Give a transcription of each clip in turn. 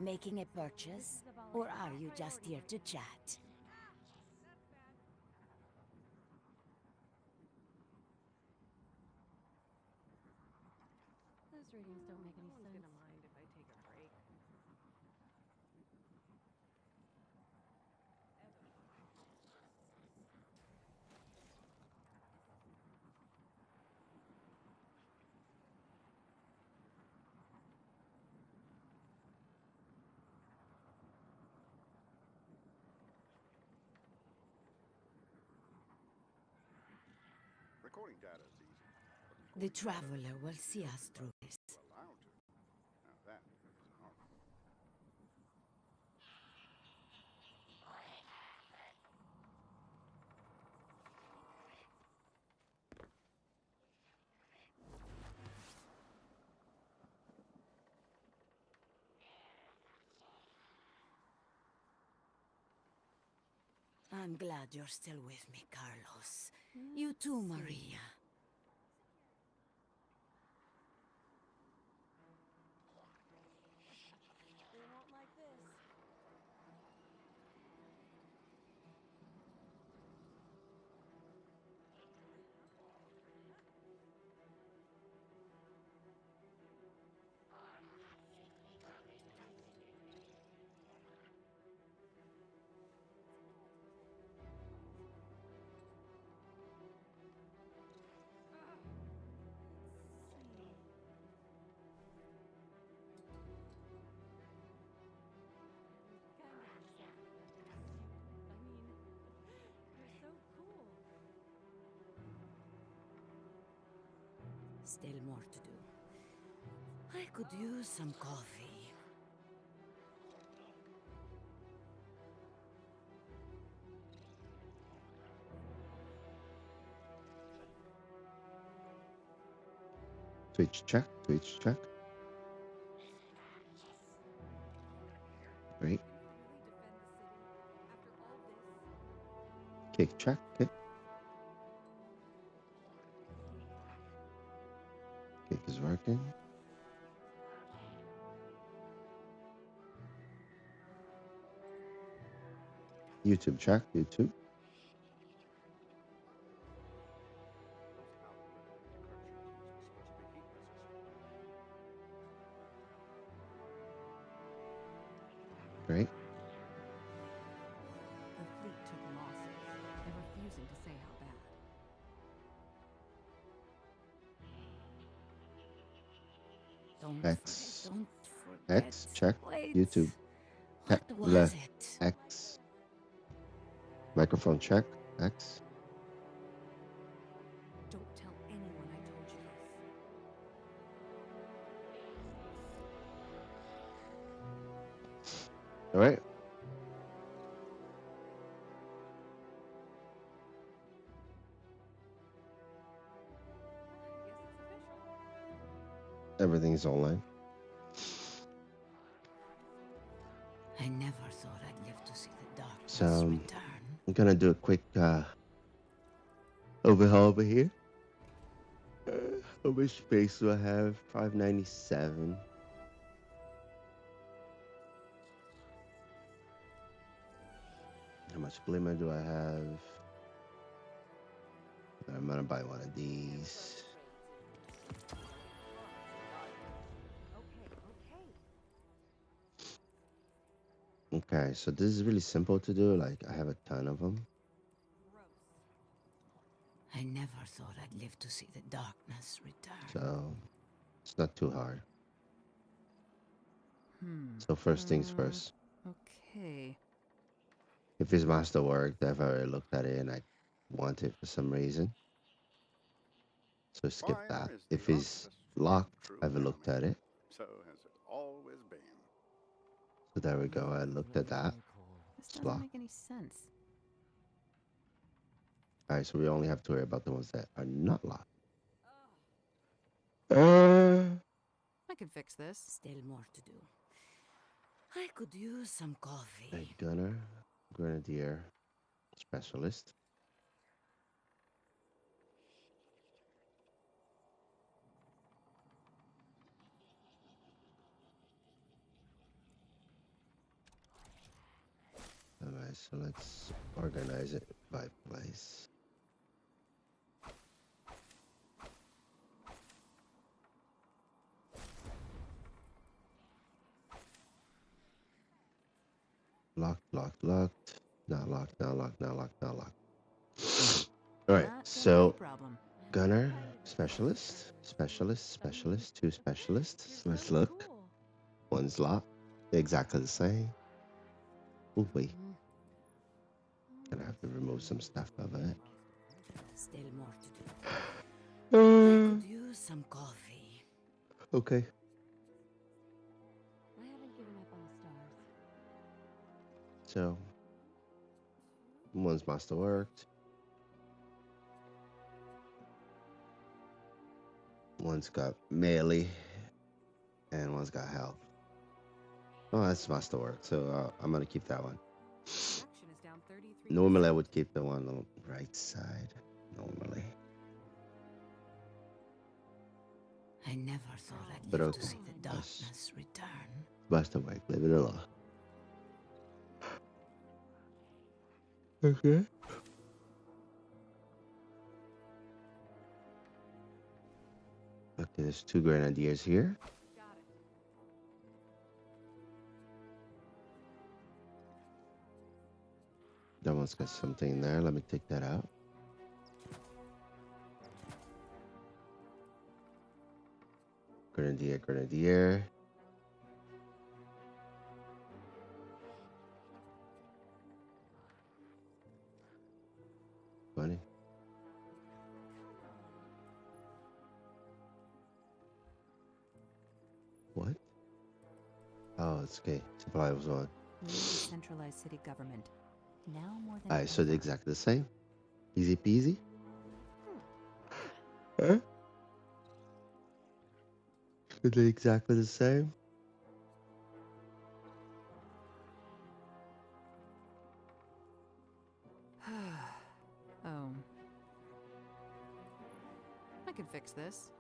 Making a purchase? Or are you just here to chat? Those readings don't make any No one's sense. gonna mind if I take a break. Recording data is easy. But The recording data Traveler will see us through this. allowed to. Now that is an art. I'm glad you're still with me, Carlos. You too, Maria. They won't like this. Kind of upset. I mean, you're so cool. Still more to do. I could use some coffee. Twitch check, Twitch check. Great. Can you really defend the city after all this? Kick check, kick. Kick is working. YouTube check, YouTube. Those algorithm decryptions use a specific heat resistant. Great. The fleet took losses. They're refusing to say how bad. X. Don't forget. X check. Wait. YouTube. What was Left. it? X. Microphone check. X. Don't tell anyone I told you this. All right. I guess it's official. Everything's online. I never thought I'd live to see the darkness So return. I'm gonna do a quick overhaul over here. How much space do I have? 597. How much glimmer do I have? I'm gonna buy one of these. Okay. Okay, so this is really simple to do. Like, I have a ton of them. Gross. I never thought I'd live to see the darkness return. So it's not too hard. Hmm. So first things first. Okay. If his master worked, I've already looked at it and I want it for some reason. So skip Fire that. is If the it's artifice of locked, true I haven't looked enemy. at it. So has it always been. So there we go. I looked at that. This It's doesn't locked. make any sense. All right, so we only have to worry about the ones that are not locked. I can fix this. Still more to do. I could use some coffee. A gunner, grenadier, specialist. Alright, so let's organize it by place. Locked. Not locked, not locked, not locked, not locked. Alright, Not gonna be a so problem. gunner, specialist, two specialists. You're Let's so look. cool. One's locked, exactly the same. Oh, wait, gonna have to remove some stuff of it. Still more to do. I could use some coffee. Okay. I haven't given up on the stars. So, one's master worked. One's got melee, and one's got health. Oh, that's master work, so I'm gonna keep that one. Action is down 33%. Normally, I would keep the one on the right side. Normally. I never thought I'd But live okay. to see the darkness return. Master work, leave it alone. Okay. Okay, there's 2 grenadiers here. Got it. That one's got something in there. Let me take that out. Grenadier. Funny. What? Oh, it's okay. Supply was on. We need a centralized city government. Now more than Alright, so ever. they're exactly the same. Easy peasy. Huh? Are they exactly the same? Oh. I can fix this.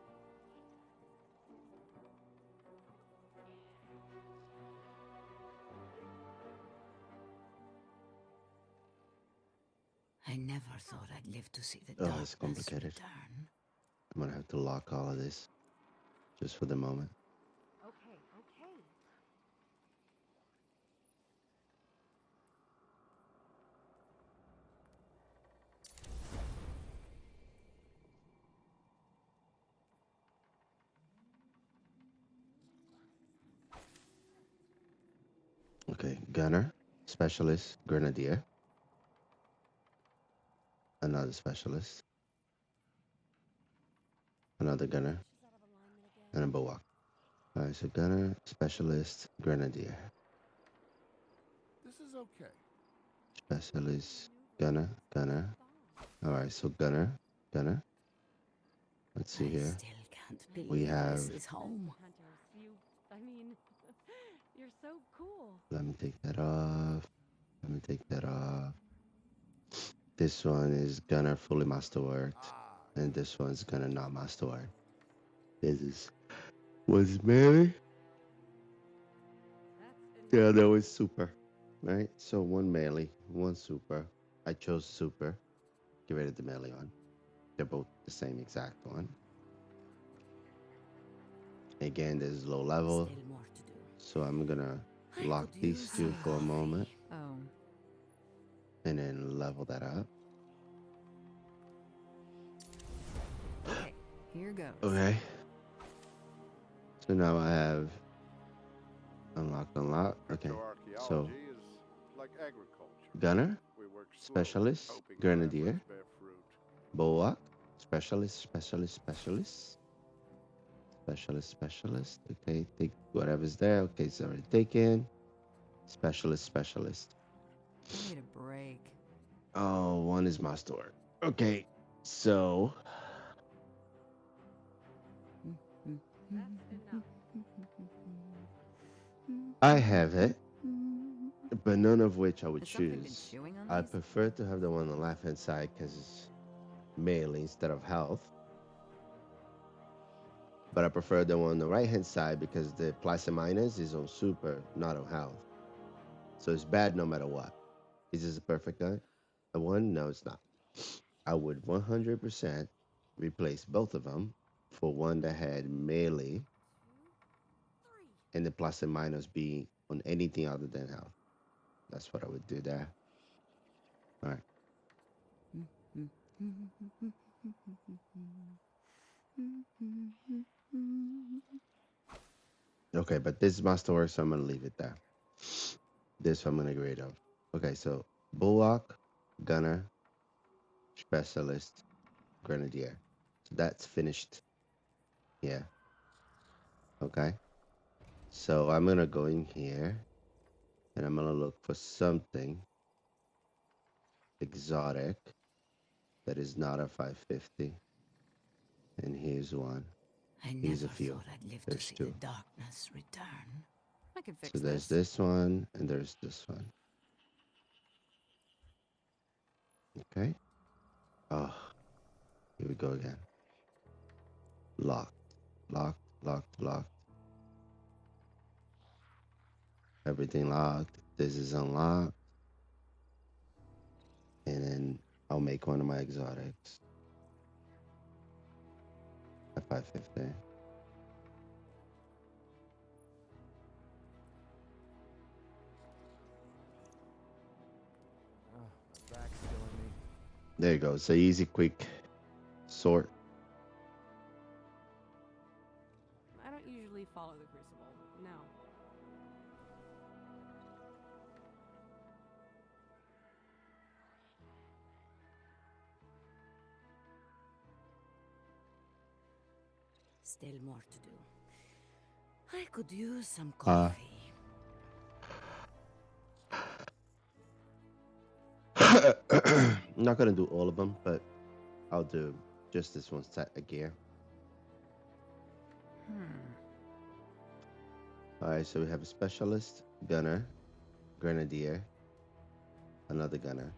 I never thought I'd live to see the Oh, darkness it's complicated. return. I'm gonna have to lock all of this just for the moment. Okay, okay. Okay, gunner, specialist, grenadier, another specialist, another gunner, She's out of alignment again. and a bulwark. Alright, so gunner, specialist, grenadier, This is okay. specialist, gunner. Alright, so gunner. Let's see I here. still can't believe We have- this is home. Hunters, I mean, you're so cool. Let me take that off. This one is gunner fully masterworked, and this one's gunner not masterworked. This is was melee. That's The other was super. Right? So one melee, one super. I chose super. Get rid of the melee one. They're both the same exact one. Again, this is low level, Still more to do. so I'm gonna I lock could these use two some for a coffee. moment Oh. and then level that up. Okay. Here goes. Okay. So now I have unlocked. Okay. Cryptoarchaeology So is like agriculture. gunner, We work slowly, specialist, hoping our grenadier, efforts bear fruit. bulwark, specialist. Okay, take whatever's there. Okay, it's already taken. Specialist. I need a break. Oh, one is master. Okay, so That's enough. I have it, but none of which I would Has something been choose. chewing on I these? prefer to have the one on the left hand side because it's melee instead of health. But I prefer the one on the right hand side because the plus and minus is on super, not on health. So it's bad no matter what. Is this a perfect gun? A one? No, it's not. I would 100% replace both of them for one that had melee and the plus and minus being on anything other than health. That's what I would do there. All right. Okay, but this is masterwork, so I'm gonna leave it there. This I'm gonna get rid of. Okay, so bulwark, gunner, specialist, grenadier. So that's finished. Yeah. Okay. So I'm gonna go in here and I'm gonna look for something exotic that is not a 550. And here's one. I Here's never a few. thought I'd live to There's see two. the darkness return. I can fix So there's this. this one and there's this one. Okay. Oh, here we go again. Locked, locked, locked, locked. Everything locked. This is unlocked. And then I'll make one of my exotics. At 550. My back's killing me. There you go. So easy, quick sort. I don't usually follow the Crucible. No. Still more to do. I could use some Uh, coffee. I'm not gonna do all of them, but I'll do just this one set of gear. All right, so we have a specialist, gunner, grenadier, another gunner.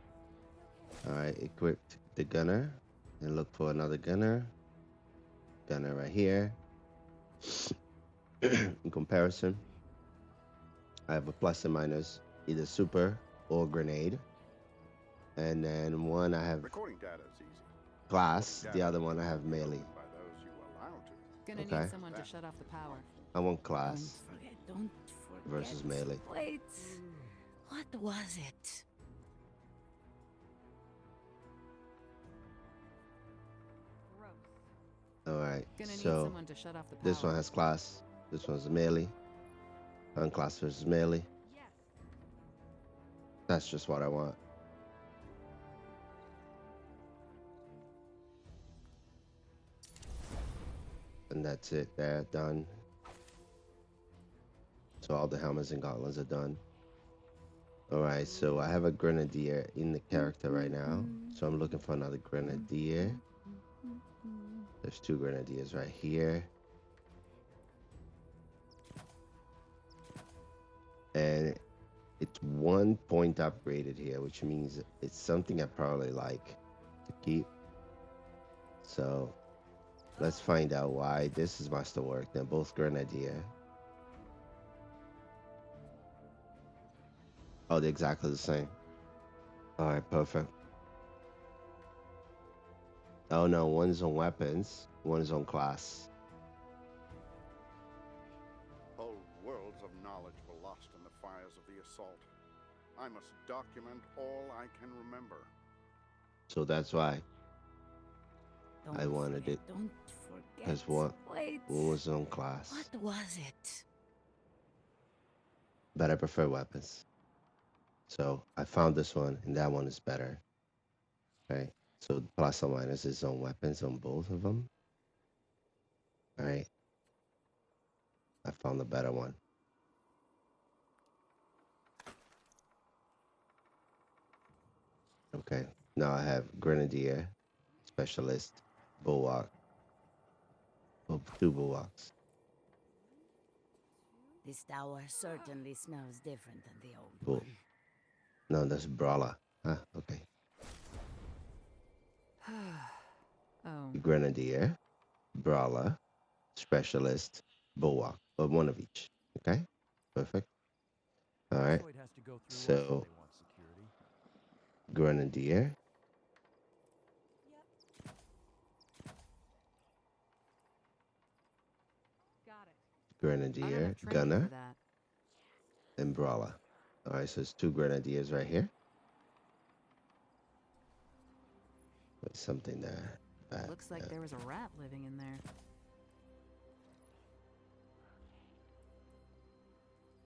All right, equipped the gunner and look for another gunner. Gunner right here. In comparison, I have a plus and minus, either super or grenade. And then one I have Recording data is easy. class, the Data other one I is have only melee. owned by those you allow to. Gonna Okay. need someone to shut off the power. I want Don't class forget, don't forget. versus melee. Wait, what was it? Gross. All right, Gonna need so someone to shut off the power. this one has class. This one's a melee. Unclass versus melee. Yes. That's just what I want. And that's it. They're done. So all the helmets and gauntlets are done. All right, so I have a grenadier in the character right now. So I'm looking for another grenadier. There's two grenadiers right here. And it's 1 point upgraded here, which means it's something I probably like to keep. So let's find out why. This is masterwork. They're both grenadier. Oh, they're exactly the same. All right, perfect. Oh no, one is on weapons, one is on class. Whole worlds of knowledge were lost in the fires of the assault. I must document all I can remember. So that's why Don't I wanted forget, it. Don't forget. Because what Wait, was on class? what was it? But I prefer weapons. So I found this one, and that one is better. Right? So the plus or minus is on weapons on both of them. All right. I found the better one. Okay. Now I have grenadier, specialist, bulwark. Oh, two bulwarks. This tower certainly smells different than the old Cool. one. No, that's brawler. Huh? Okay. Oh, Grenadier, brawler, specialist, bulwark, or one of each. Okay, perfect. All right. Droid has to go through us if So they want security. Grenadier, Yep. Got it. I don't Grenadier, have training Gunner, for that. and Brawler. All right, so it's 2 Grenadiers right here. Wait, something there. Looks like there was a rat living in there.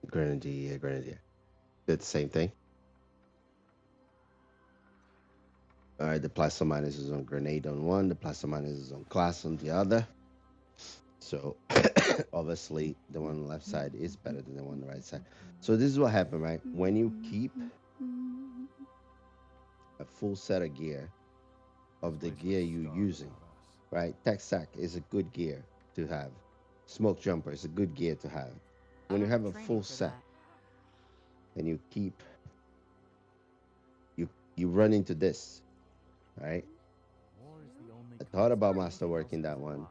Grenadier, Grenadier. It's the same thing. All right, the plus or minus is on grenade on one, the plus or minus is on class on the other. So obviously the one on the left side is better than the one on the right side. So this is what happened, right? When you keep a full set of gear of the gear you're using, right? Tech Sack is a good gear to have. Smoke Jumper is a good gear to have. I When you don't have a training full for set that. and you keep, you run into this, right? I thought about masterworking that one,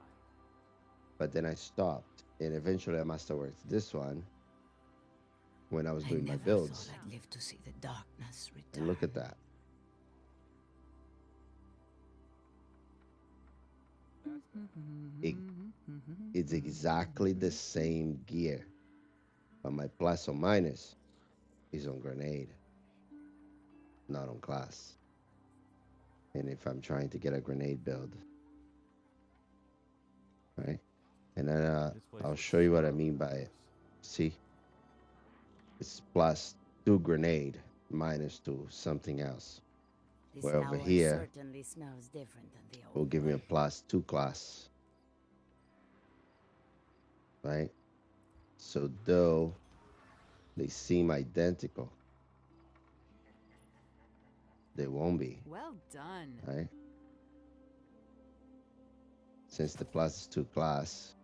but then I stopped, and eventually I masterworked this one when I was I doing my never builds. thought I'd live to see the darkness return. And look at that. It's exactly the same gear, but my plus or minus is on grenade, not on class. And if I'm trying to get a grenade build, right? And then I'll show you what I mean by it. See, it's plus 2 grenade, minus 2 something else. This Where over tower here, certainly smells different than the old will give me a way. plus 2 class, right? So though they seem identical, they won't be, Well done. right? Since the plus is 2 class,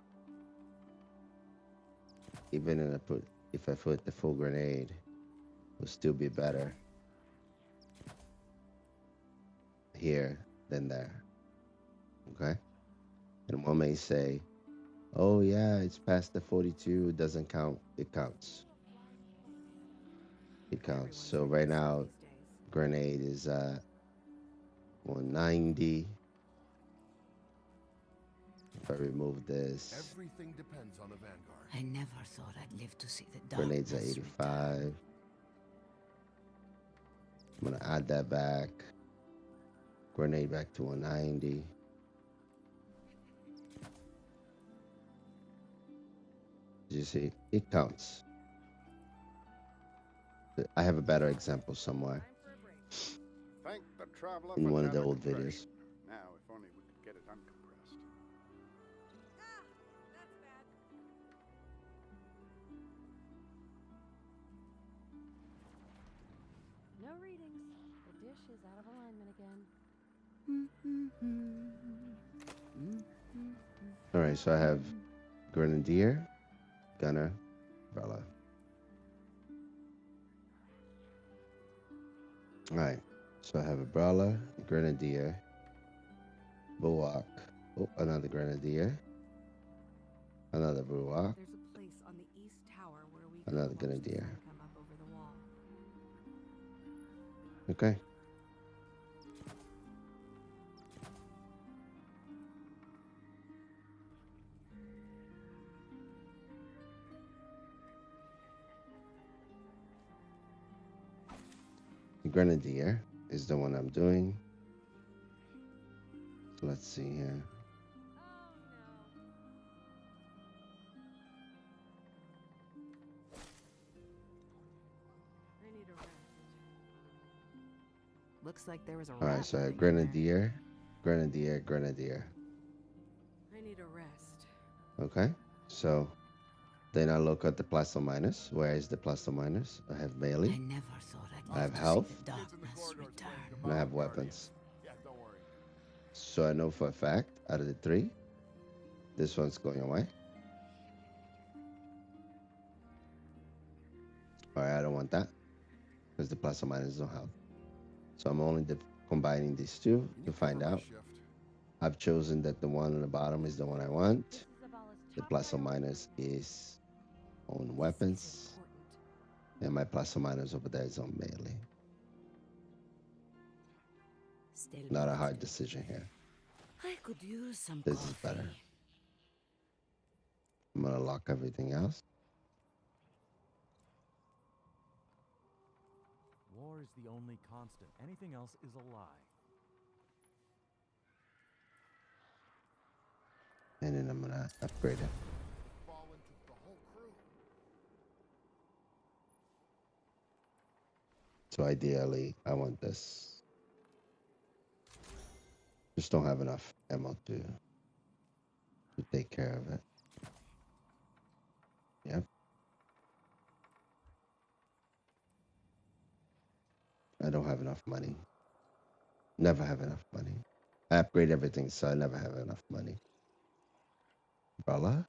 even if I put the full grenade, will still be better here than there. Okay? And one may say, oh yeah, it's past the 42, it doesn't count. It counts. It counts. So right now, grenade is 190. If I remove this, Everything depends on the Vanguard. I never thought I'd live to see the grenades darkness at return. 85. I'm gonna add that back. Grenade back to 190. You see, it counts. I have a better example somewhere Thank the traveler in for one of the data old compression. videos. Now, if only we could get it uncompressed. Ah, that's bad. No readings. The dish is out of alignment again. All right, so I have Grenadier, Gunner, Bella. All right, so I have a Brawler, Grenadier, Bulwark, oh, another Grenadier, another Bulwark, There's a place on the east tower where we another can watch the Grenadier. sun come up over the wall. Okay. The Grenadier is the one I'm doing. So let's see here. I need a rest. Looks like there was a All rat right, so I have living in there. Grenadier, Grenadier, Grenadier. I need a rest. Okay, so then I look at the plus or minus. Where is the plus or minus? I have I melee, never thought I'd I have live to health. see the darkness return. and I have weapons. Yeah, don't worry. So I know for a fact, out of the 3, this one's going away. All right, I don't want that because the plus or minus don't help. So I'm only combining these 2 Can to you find cover my out. shift? I've chosen that the one on the bottom is the one I want. This is Zavala's The top plus or priority. minus is on This is weapons, important. and my plus or minus over there is on melee. Still Not more a to hard do. decision here. I could use some This coffee. is better. I'm gonna lock everything else. War is the only constant. Anything else is a lie. And then I'm gonna upgrade it. Fallen took the whole crew. So ideally, I want this. Just don't have enough ammo to take care of it. Yep. I don't have enough money. Never have enough money. I upgrade everything, so I never have enough money. Umbrella?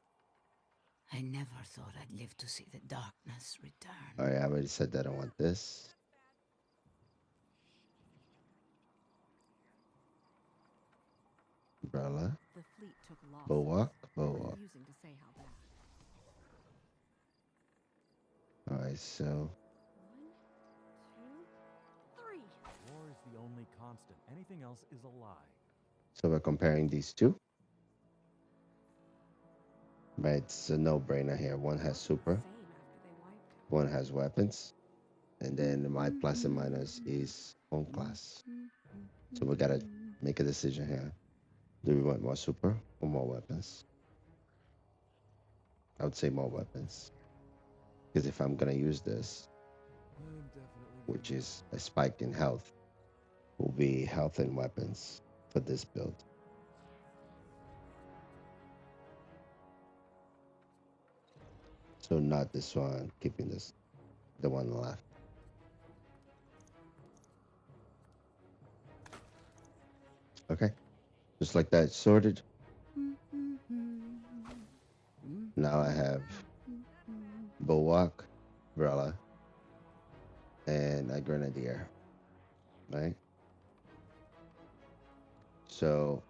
I never thought I'd live to see the darkness return. Alright, I already said that I want this. Umbrella. The fleet took losses. Bulwark. We're using to say how bad. Alright, so 1, 2, 3. War is the only constant. Anything else is a lie. we're comparing these two. Right, it's a no-brainer here. One has super, Same after they wiped it. one has weapons, and then my plus and minus is home class. So we gotta make a decision here. Do we want more super or more weapons? I would say more weapons. Because if I'm gonna use this, which is a spike in health, will be health and weapons for this build. So not this one, keeping this, the one left. Okay, just like that, sorted. Now I have Bulwark, Umbrella, and a Grenadier, right? So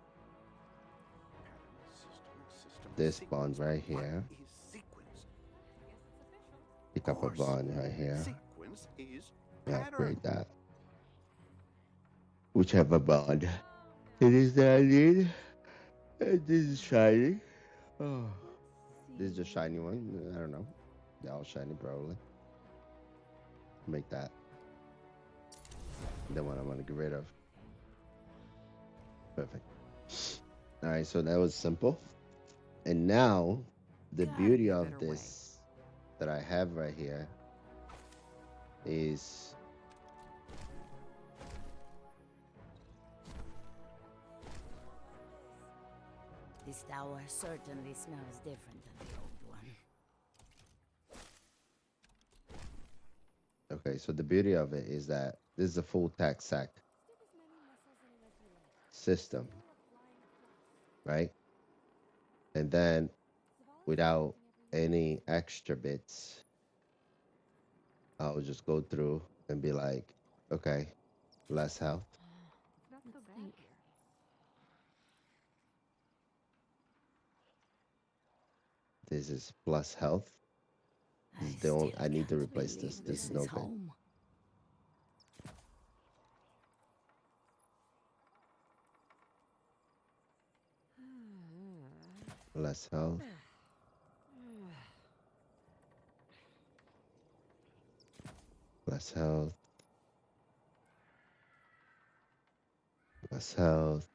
this bond right here, pick up a bond right here, Sequence is and pattern. upgrade that. Whichever bond it is that I need. And this is shiny. Oh, this is a shiny one. I don't know. They're all shiny, probably. Make that. The one I want to get rid of. Perfect. All right, so that was simple. And now, the Gotta beauty be a of better way. this that I have right here is This tower certainly smells different than the old one. okay. So the beauty of it is that this is a full tax sack system, right? And then without any extra bits, I'll just go through and be like, okay, less health. It's not so bad here. This is plus health. This is the only, I need to can't replace this. believe This is no good. home. Less health. Less health. Less health.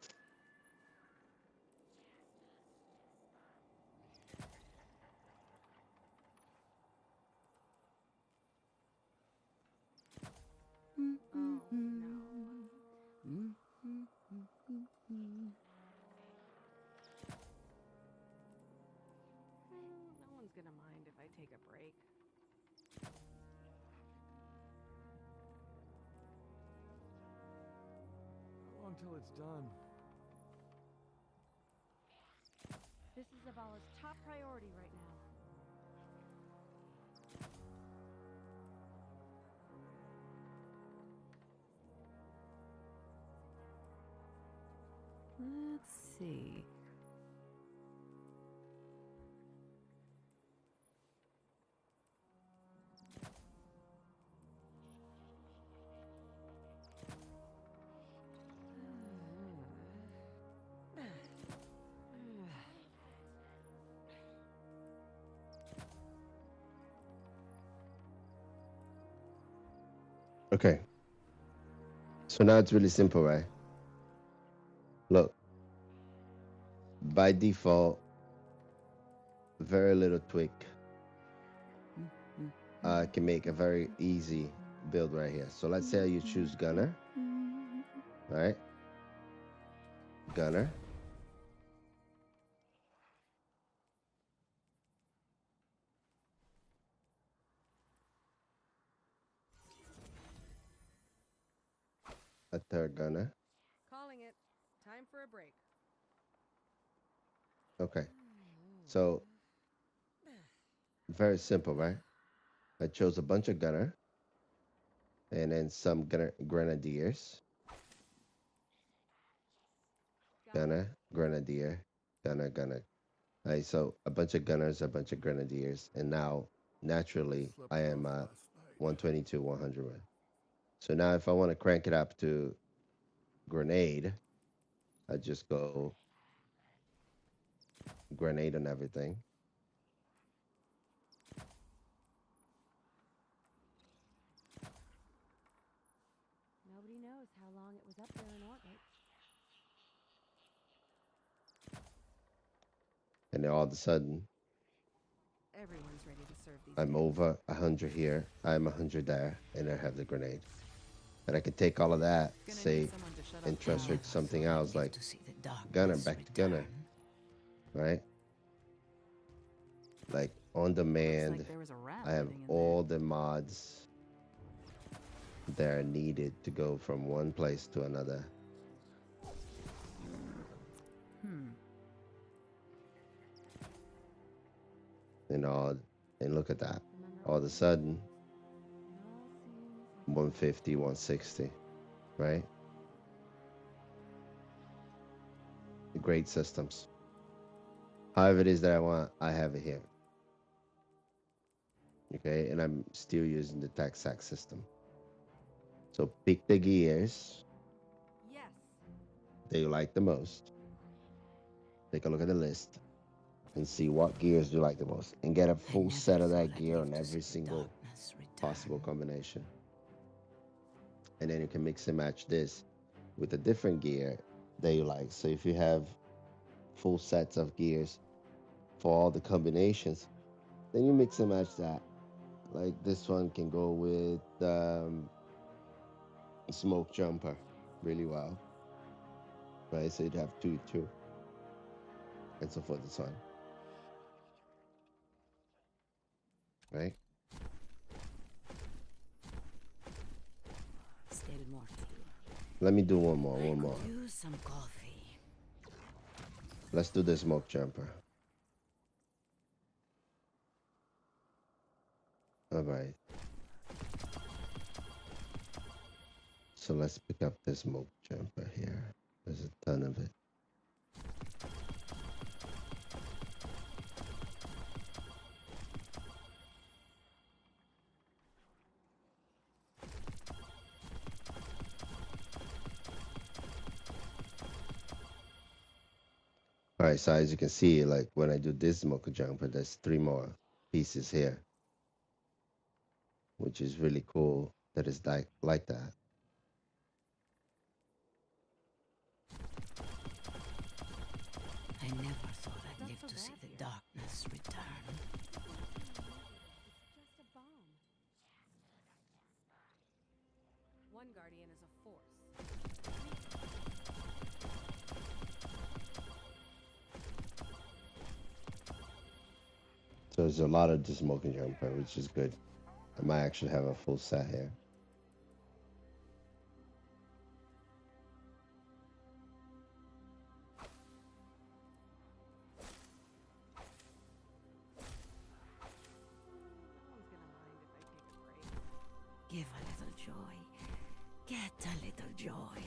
No one's gonna mind if I take a break. How long till it's done? This is Zavala's top priority right now. Let's see. Okay. So now it's really simple, right? Look, by default, very little tweak can make a very easy build right here. So let's say you choose Gunner, right? Gunner. A third Gunner. Calling it. Time for a break. Okay. So very simple, right? I chose a bunch of Gunner and then some Grenadiers. Gunner, Grenadier, Gunner, Gunner. Right, so a bunch of Gunners, a bunch of Grenadiers, and now naturally I am 122, 100. So now if I want to crank it up to grenade, I just go grenade on everything. Nobody knows how long it was up there in orbit. And then all of a sudden, Everyone's ready to serve these I'm days. over 100 here, I'm 100 there, and I have the grenade. And I can take all of that, Gonna say, need someone to shut and up transfer it to something else like To see the darkness Gunner, back to Gunner, return. right? Like on demand, like there was a rat I have living in all the mods that are needed to go from one place to another. And all, and look at that. All of a sudden, 150, 160, right? Great systems. However it is that I want, I have it here. Okay, and I'm still using the TaxAct system. So pick the gears Yes. that you like the most. Take a look at the list and see what gears you like the most, and get a full set of that gear on every single possible combination. And then you can mix and match this with a different gear that you like. So if you have full sets of gears for all the combinations, then you mix and match that. Like this one can go with smoke jumper really well, right? So you'd have two, and so forth and so on, right? Still more to do. Let me do one more. Use some coffee. Let's do the smoke jumper. All right. So let's pick up this smoke jumper here. There's a ton of it. All right, so as you can see, like when I do this smoke jumper, there's 3 more pieces here, which is really cool that it's like that. I never thought I'd live to see the darkness return. It's just a bomb. One guardian is a force. So there's a lot of the smoke jumper, which is good. I might actually have a full set here. No one's gonna mind if I take a break. Give a little joy. Get a little joy.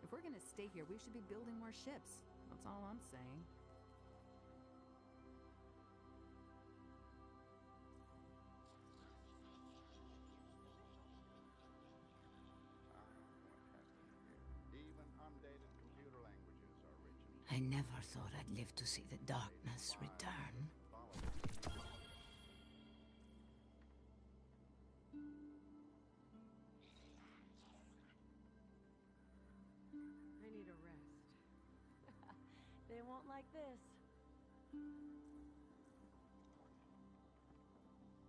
If we're gonna stay here, we should be building more ships. That's all I'm saying. Even undated computer languages are rich in I I never thought I'd live to see the darkness return. I need a rest. They won't like this.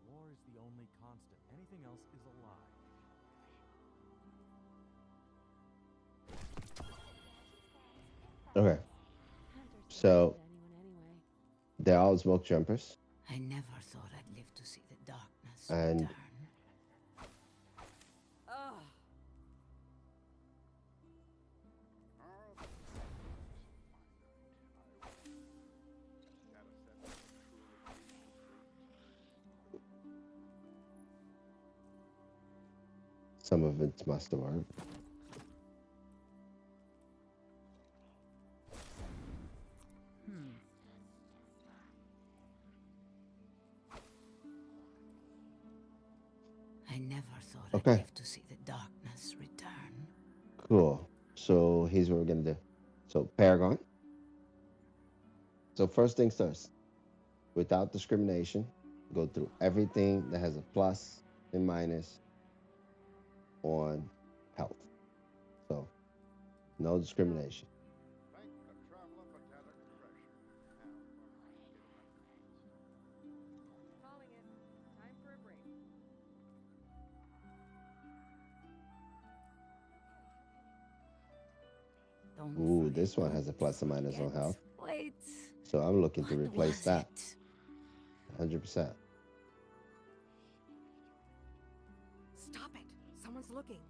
War is the only constant. Anything else is a lie. Okay, Hunters don't so shoot anyone anyway. they're all smoke jumpers. I never thought I'd live to see the darkness And- return. Ugh. Some of it's masterwork. Hmm. I never thought Okay. I'd live to see the darkness return. Cool. So here's what we're gonna do. So Paragon. So first things first, without discrimination, go through everything that has a plus and minus on health. So no discrimination. Thank the traveler for data compression. Calling it. Time for a break. Don't Ooh, forget, this one don't has a plus and minus on forget. health. Wait. So I'm looking to What replace was that it? 100%. Stop it! Someone's looking.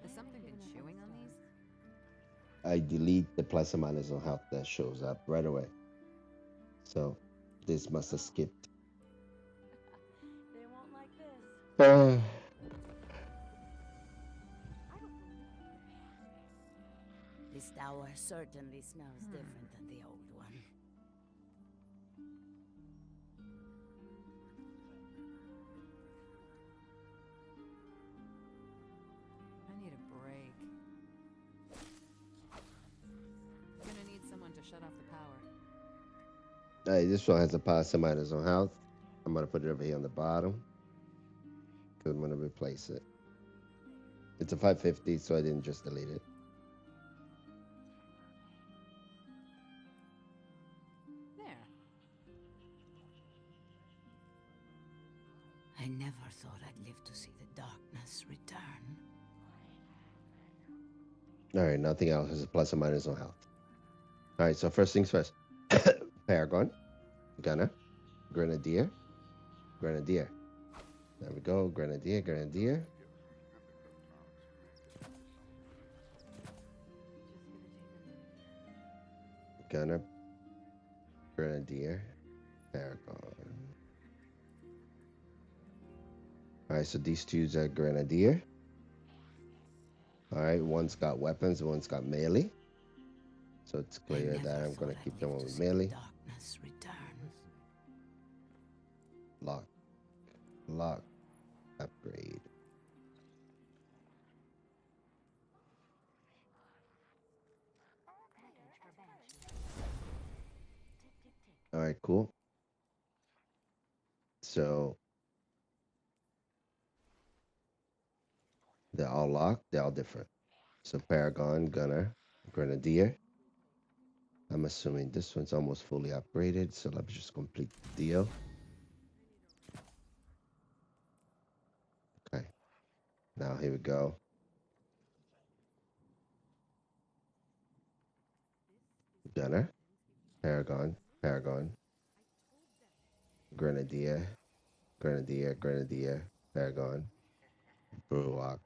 Has something been chewing on these? I delete the plus and minus on health that shows up right away. So this must have skipped. They won't like this. Uh, I don't believe This tower certainly smells different than the old one. I need a break. Gonna need someone to shut off the power. hey, this one has a plus and minus on health. I'm gonna put it over here on the bottom because I'm gonna replace it. It's a 550, so I didn't just delete it. There. I never thought I'd live to see the darkness return. All right, nothing else has a plus or minus on health. All right, so first things first. Paragon, Gunner, Grenadier, Grenadier. There we go, Grenadier, Grenadier. Gunner, Grenadier, Paragon. All right, so these two are Grenadier. All right, one's got weapons, one's got melee. So it's I clear never that I'm thought gonna I'd keep the live one to with see the melee. darkness return. Lock, lock, upgrade. All right, cool. So they're all locked, they're all different. So Paragon, Gunner, Grenadier. I'm assuming this one's almost fully upgraded, so let me just complete the deal. Okay. Now here we go. Gunner, Paragon, Paragon, Grenadier, Grenadier, Grenadier, Paragon, Brewlock.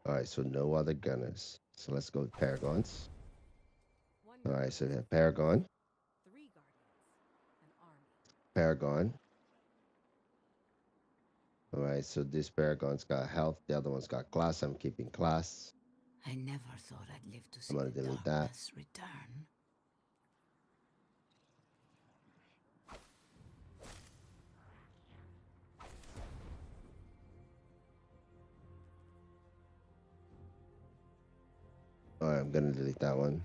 All right, so no other gunners. So let's go with Paragons. one All right, so we guardian, have Paragon, 3 guardians, an army. Paragon. All right, so this Paragon's got health, the other one's got class. I'm keeping class. I never thought I'd live to see I'm gonna the delete that. darkness return. Alright, I'm gonna delete that one.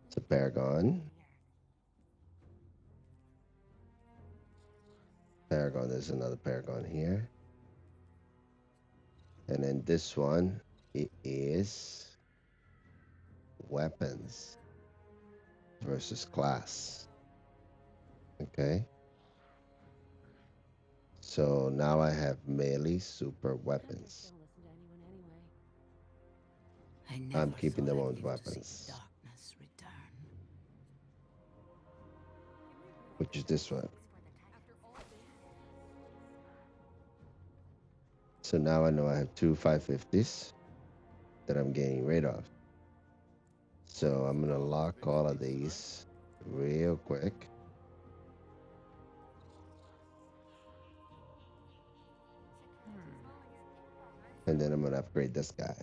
It's a Paragon. Paragon, there's another Paragon here. And then this one, it is weapons versus class. Okay. So now I have melee super weapons. Don't listen to anyone anyway. I never I'm keeping thought them I'd on live to see weapons, the darkness return. which is this one. So now I know I have two 550s that I'm getting rid of. So I'm gonna lock all of these real quick. And then I'm gonna upgrade this guy.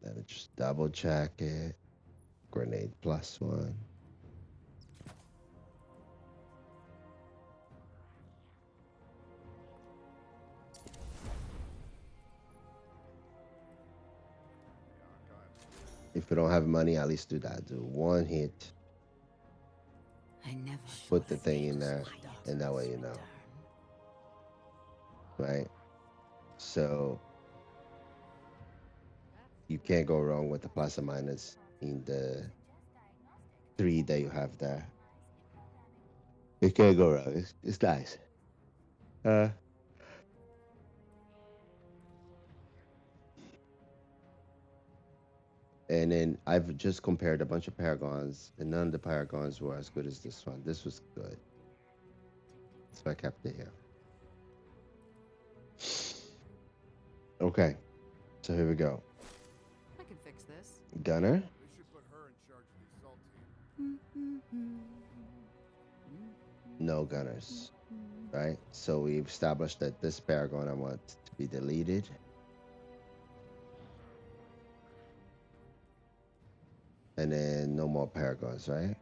Let me just double check it. Grenade +1. If you don't have money, at least do that. Do one hit, I never put thought the I'd thing live in to see there, the and that way you darkness know, return. right? So you can't go wrong with the plus or minus in the 3 that you have there. You can't go wrong. It's nice. And then I've just compared a bunch of Paragons, and none of the Paragons were as good as this one. This was good. So I kept it here. Okay, so here we go. I can fix this. Gunner, They should put her in charge of the assault team. no gunners, right? So we've established that this Paragon I want to be deleted. And then no more Paragons, right?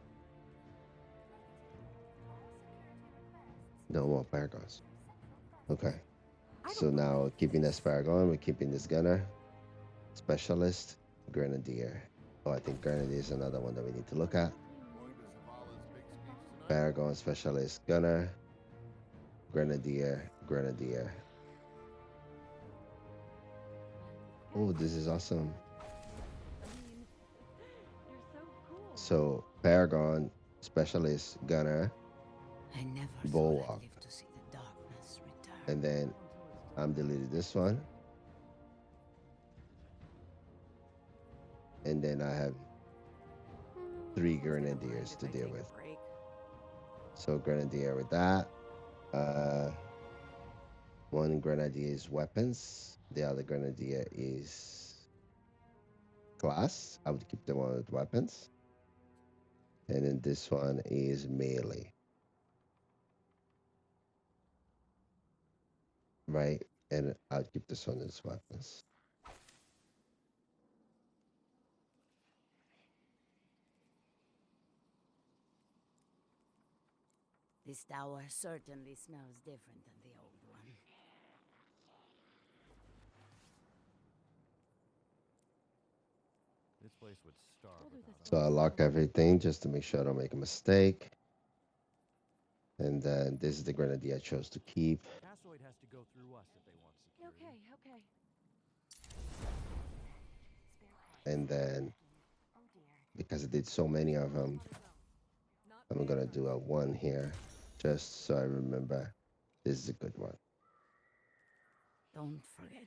No more Paragons. Okay. So now keeping this Paragon, we're keeping this Gunner, Specialist, Grenadier. Oh, I think Grenadier is another one that we need to look at. Going to Zavala's big speech tonight? Paragon, Specialist, Gunner, Grenadier, Grenadier. Oh, this is awesome. You're so cool. So Paragon, Specialist, Gunner, I never Bulwark. thought I'd live to see the darkness return. And then I'm deleting this one. And then I have 3 Grenadiers to deal with. So Grenadier with that. One Grenadier is weapons. The other Grenadier is class. I would keep the one with weapons. And then this one is melee. Right? And I'll keep this one as weapons. This tower certainly smells different than the old one. This place would starve without So I lock everything just to make sure I don't make a mistake. And then this is the Grenadier I chose to keep. Cassoid has to go through us if they want security. Okay. And then, because I did so many of them, I'm gonna do a 1 here, just so I remember this is a good one. Don't forget.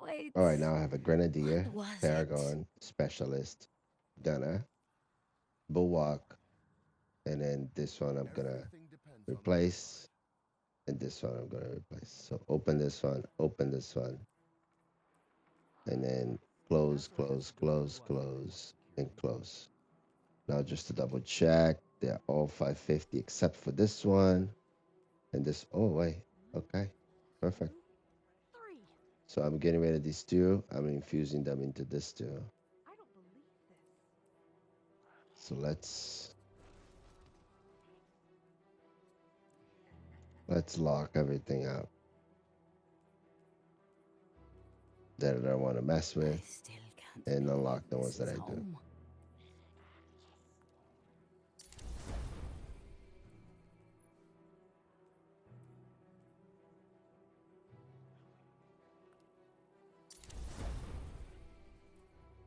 Wait. All right, now I have a Grenadier, What was Paragon, Specialist, Gunner, Bulwark, and then this one I'm gonna Everything depends on replace, and this one I'm gonna replace. So open this one, and then close, close, close, close, and close. Now just to double check, they're all 550 except for this one, and this, oh wait, okay, perfect. So I'm getting rid of these 2, I'm infusing them into this 2. I don't believe this. So let's lock everything up. that I don't want to mess I with, still can't and believe unlock the this ones that is I do. home.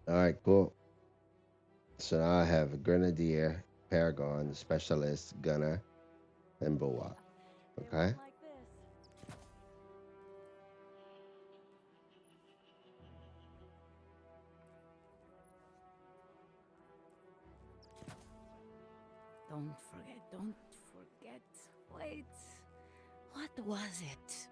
All right, cool. So now I have a Grenadier, Paragon, Specialist, Gunner, and Bulwark. They Okay. won't like this. Don't forget, don't forget. Wait, what was it?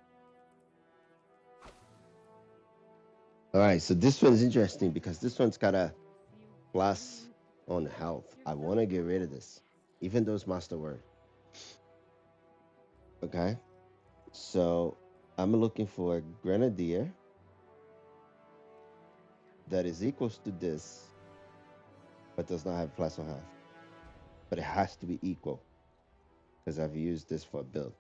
All right, so this one's interesting because this one's got a You plus on health. I want to get rid of this, even though it's Masterword. Okay. So I'm looking for a Grenadier that is equals to this, but does not have plus on health. But it has to be equal because I've used this for a build.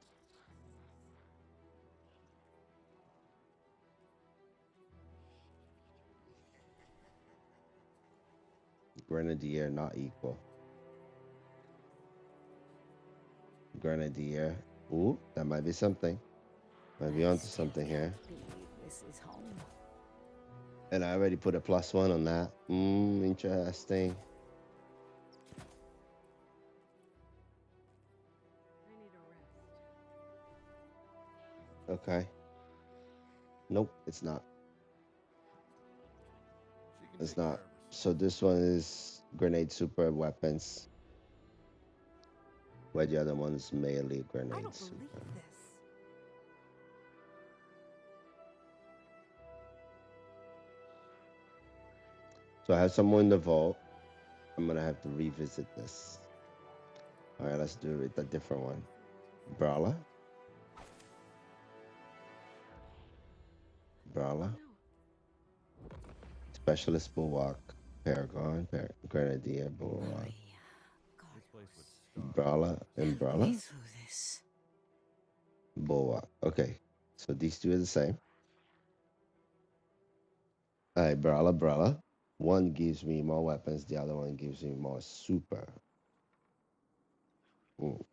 Grenadier not equal. Grenadier. Ooh, that might be something. Might be I onto still something here. can't believe this is home. And I already put a +1 on that. Interesting. I need a rest. Okay. Nope, it's not. She can It's take care not. of herself. So this one is grenade super weapons. Where the other one's melee I grenade don't super. believe this. So I have some more in the vault. I'm gonna have to revisit this. All right, let's do it with a different one. Brawler. Brawler. Specialist Bulwark. Paragon. Grenadier Bulwark. Maria, This place would Carlos, starve. Brawler and help Brawler. me through this. Bulwark. Okay. So these two are the same. All right, Brawler, Brawler. One gives me more weapons, the other one gives me more super. Mm.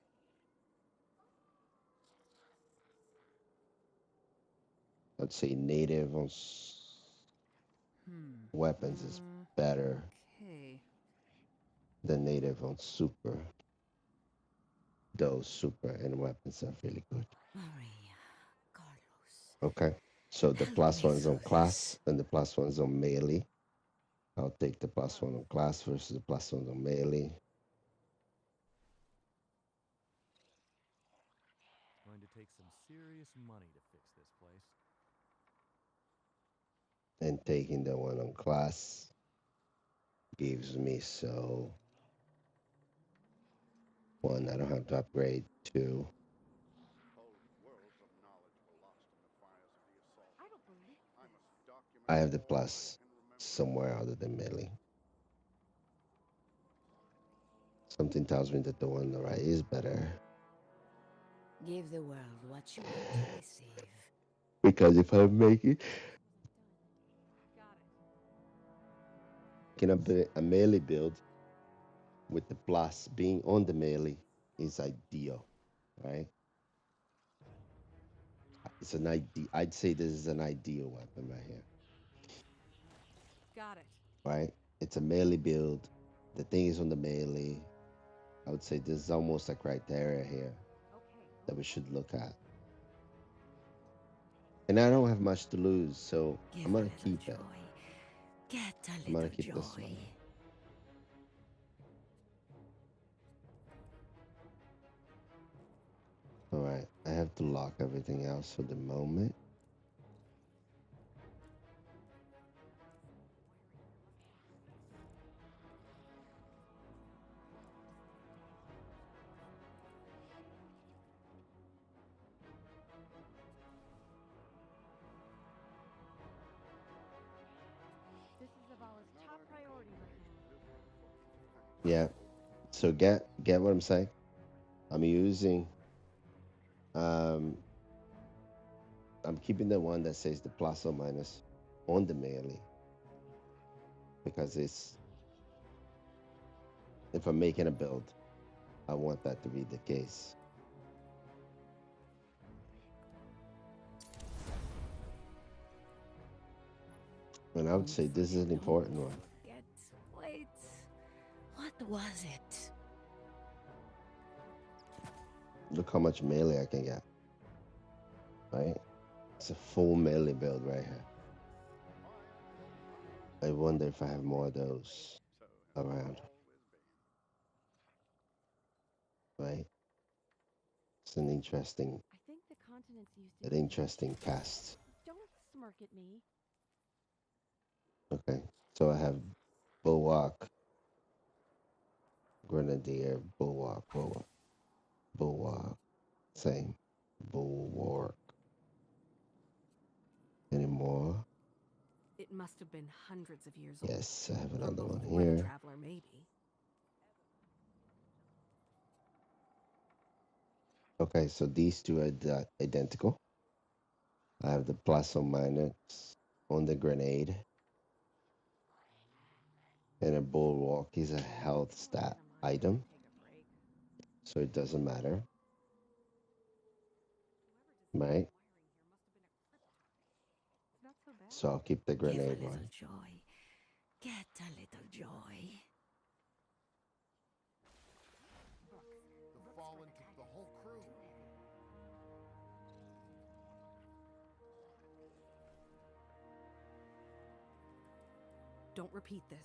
Let's say native on weapons is better Okay. than native on super. Those super and weapons are really good. Maria, Carlos, Okay. So the help plus me one's on through class this. and the plus one's on melee. I'll take the +1 on class versus the +1 on melee. It's going to take some serious money to fix this place. And taking the one on class gives me so one, I don't have to upgrade. Two, Whole worlds of knowledge were lost in the fires of the assault. I don't believe I must document I have the all plus I can remember. somewhere other than melee. Something tells me that the one on the right is better. Give the world what you want to receive. Because if I'm making Got it. a melee build with the plus being on the melee is ideal, right? It's an ideal. I'd say this is an ideal weapon right here, Got it. right? It's a melee build. The thing is on the melee. I would say this is almost a criteria here Okay. that we should look at. And I don't have much to lose, so Give I'm a gonna little keep joy. it. Get a I'm gonna little keep this joy. one. All right, I have to lock everything else for the moment. This is Zavala's top priority right now. Yeah. So get what I'm saying? I'm using um I'm keeping the one that says the plus or minus on the melee because it's if I'm making a build, I want that to be the case. And I would say this is an important one. Wait, what was it? Look how much melee I can get. Right? It's a full melee build right here. I wonder if I have more of those around. Right? It's an interesting, I think the continents used to an be interesting cast. Don't smirk at me. Okay, so I have Bulwark, Grenadier, Bulwark, same, Bulwark. Any more? It must have been hundreds of years old. Yes, I have Or another one before the here. traveler, maybe. Okay, so these two are identical. I have the plus or minus on the grenade. And a Bulwark is a health stat item, so it doesn't matter. Right? Not so bad. So I'll keep the Give a grenade little one. joy. Get a little joy. The fallen took the whole crew. Don't repeat this.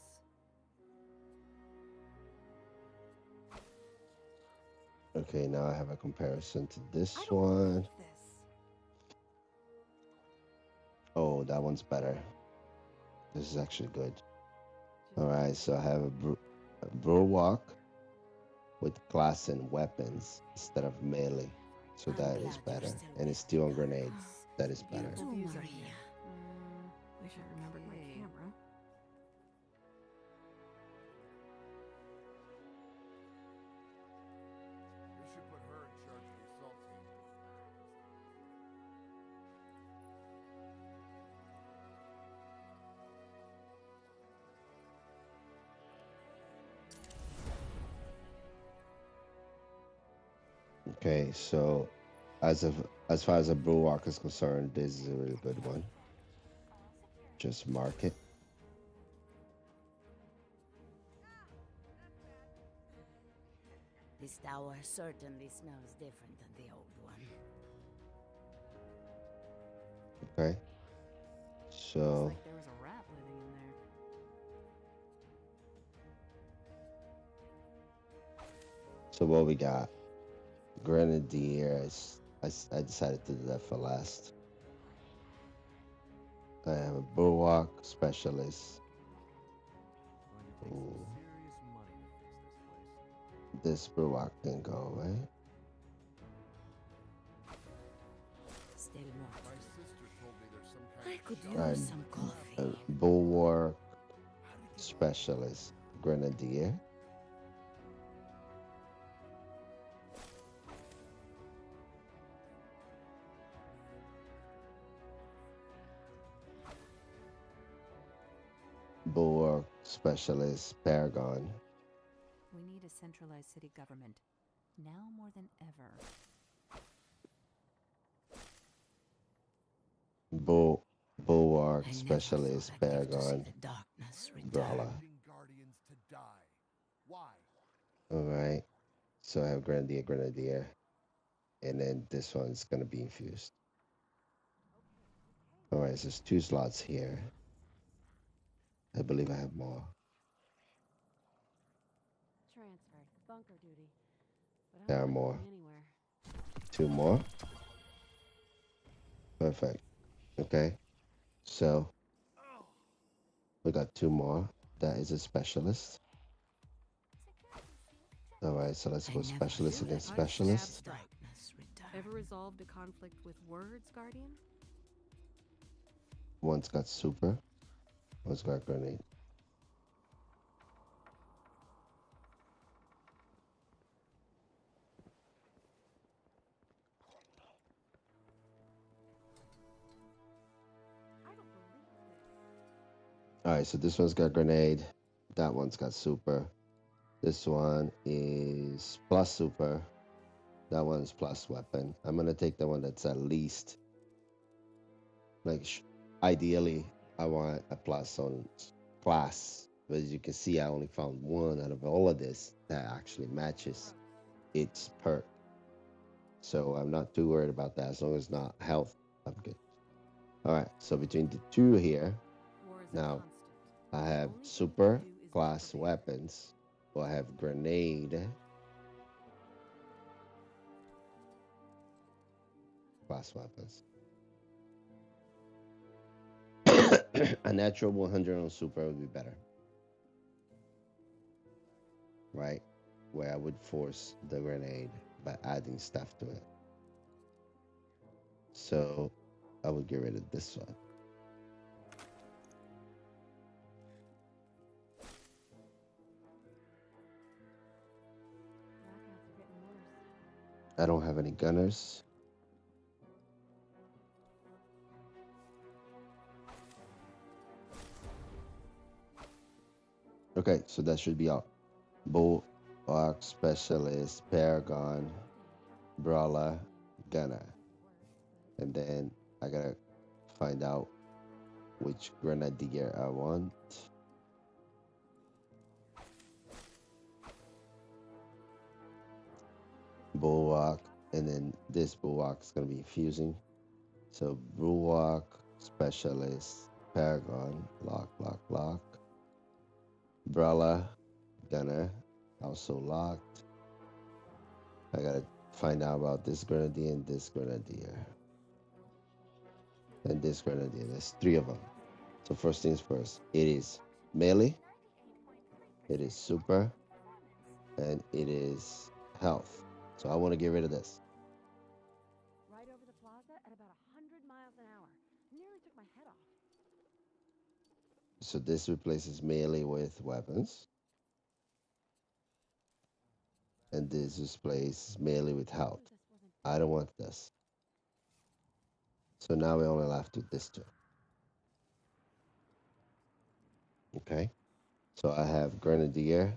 Okay, now I have a comparison to this I don't one. believe this. Oh, that one's better. This is actually good. Just All right, so I have a Bulwark with class and weapons instead of melee. So I'm that glad is you're better. still And it's with still me, on grenades. Carlos. That is You better. too, views up Maria. here. Wish I remembered my camera. They should put her in charge of the assault team. Okay, so as far as a Bulwark is concerned, this is a really good one. Just mark it. This tower certainly smells different than the old one. Okay. Looks So like there was a rat living in there. what we got? Grenadiers. I decided to do that for last. I have a Bulwark specialist. Going to take some Ooh. serious money to fix this place. This Bulwark can go, right? Still more. My sister told me there's some kind I of could shop use Right. some coffee. Bulwark specialist. Grenadier. Bulwark specialist. Paragon. We need a centralized city government, now more than ever. Bulwark I never specialist. thought I'd live to see Paragon. the darkness Brawler. return. sending guardians to die. Why? All right. So I have Grenadier. And then this one's going to be infused. All right, so there's 2 slots here. I believe I have more. Transfer. Bunker duty. But I There are don't like more. going anywhere. 2 more. Perfect. Okay. So we got 2 more. That is a specialist. All right, so let's I go never specialist thought against I'd live to see specialist. the darkness return. Ever resolved a conflict with words, Guardian? One's got super. One's got grenade. I don't believe this. All right, so this one's got grenade. That one's got super. This one is plus super. That one's plus weapon. I'm gonna take the one that's at least, like, ideally, I want a plus on class. But as you can see, I only found one out of all of this that actually matches its perk. So I'm not too worried about that. As long as it's not health, I'm good. All right, so between the two here, War is a now constant. I The have only thing we super can do is be class prepared. weapons. Well, I have grenade class weapons. A natural 100 on super would be better, right? Where I would force the grenade by adding stuff to it. So I would get rid of this one. Blackouts are getting worse. I don't have any gunners. Okay, so that should be all. Bull, Arc, Specialist, Paragon, Brawler, Gunner. And then I gotta find out which Grenadier I want. Bulwark, and then this Bulwark is gonna be fusing. So Bulwark, Specialist, Paragon, lock. Brawler, Gunner, also locked. I gotta find out about this Grenadier and this Grenadier. And this Grenadier. There's three of them. So first things first, it is melee, it is super, and it is health. So I want to get rid of this. Right over the plaza at about 100 miles an hour. Nearly took my head off. So this replaces melee with weapons. And this replaces melee with health. This wasn't I don't want this. So now we only left with this two. Okay. So I have Grenadier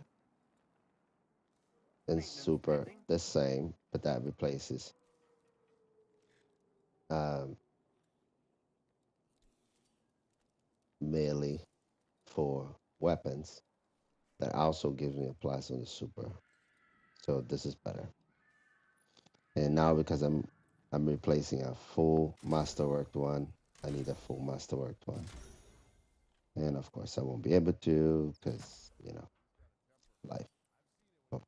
and super the same, but that replaces melee for weapons. That also gives me a plus on the super. So this is better. And now because I'm replacing a full masterworked one, I need a full masterworked one. And of course I won't be able to because, you know, life. Oh, Looks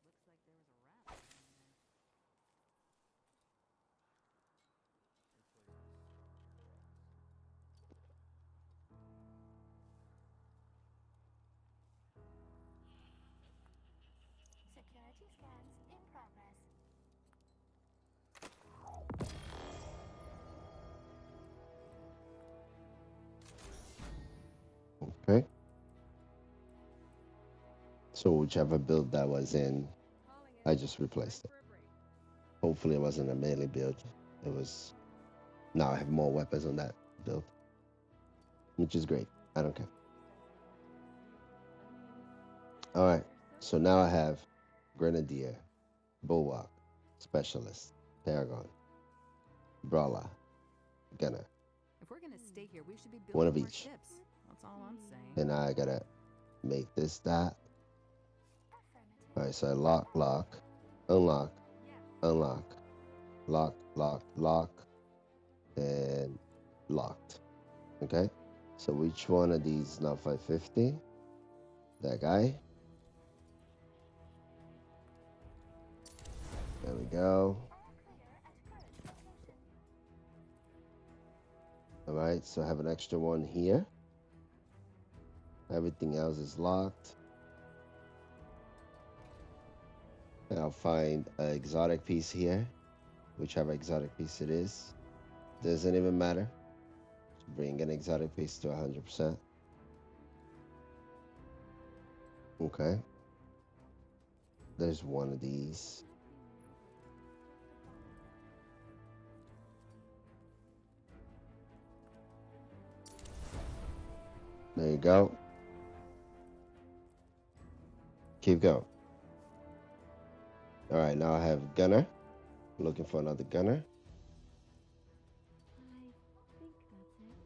like there was a rat in there. Security scans in progress. okay. So whichever build that was in, I just replaced it. Hopefully it wasn't a melee build. It was, now I have more weapons on that build, which is great. I don't care. All right, so now I have Grenadier, Bulwark, Specialist, Paragon, Brawler, Gunner, If we're gonna stay here, we should be one building of more each. ships. That's all I'm saying. And now I gotta make this that. Affirmative. All right, so I lock, unlock, unlock, lock, and locked. Okay, so which one of these is not 550? That guy. There we go. All clear at current location. All right, so I have an extra one here. Everything else is locked. And I'll find an exotic piece here, whichever exotic piece it is. Doesn't even matter. Just bring an exotic piece to 100%. Okay. There's one of these. There you go. Keep going. All right, now I have gunner. Looking for another gunner. I think that's it.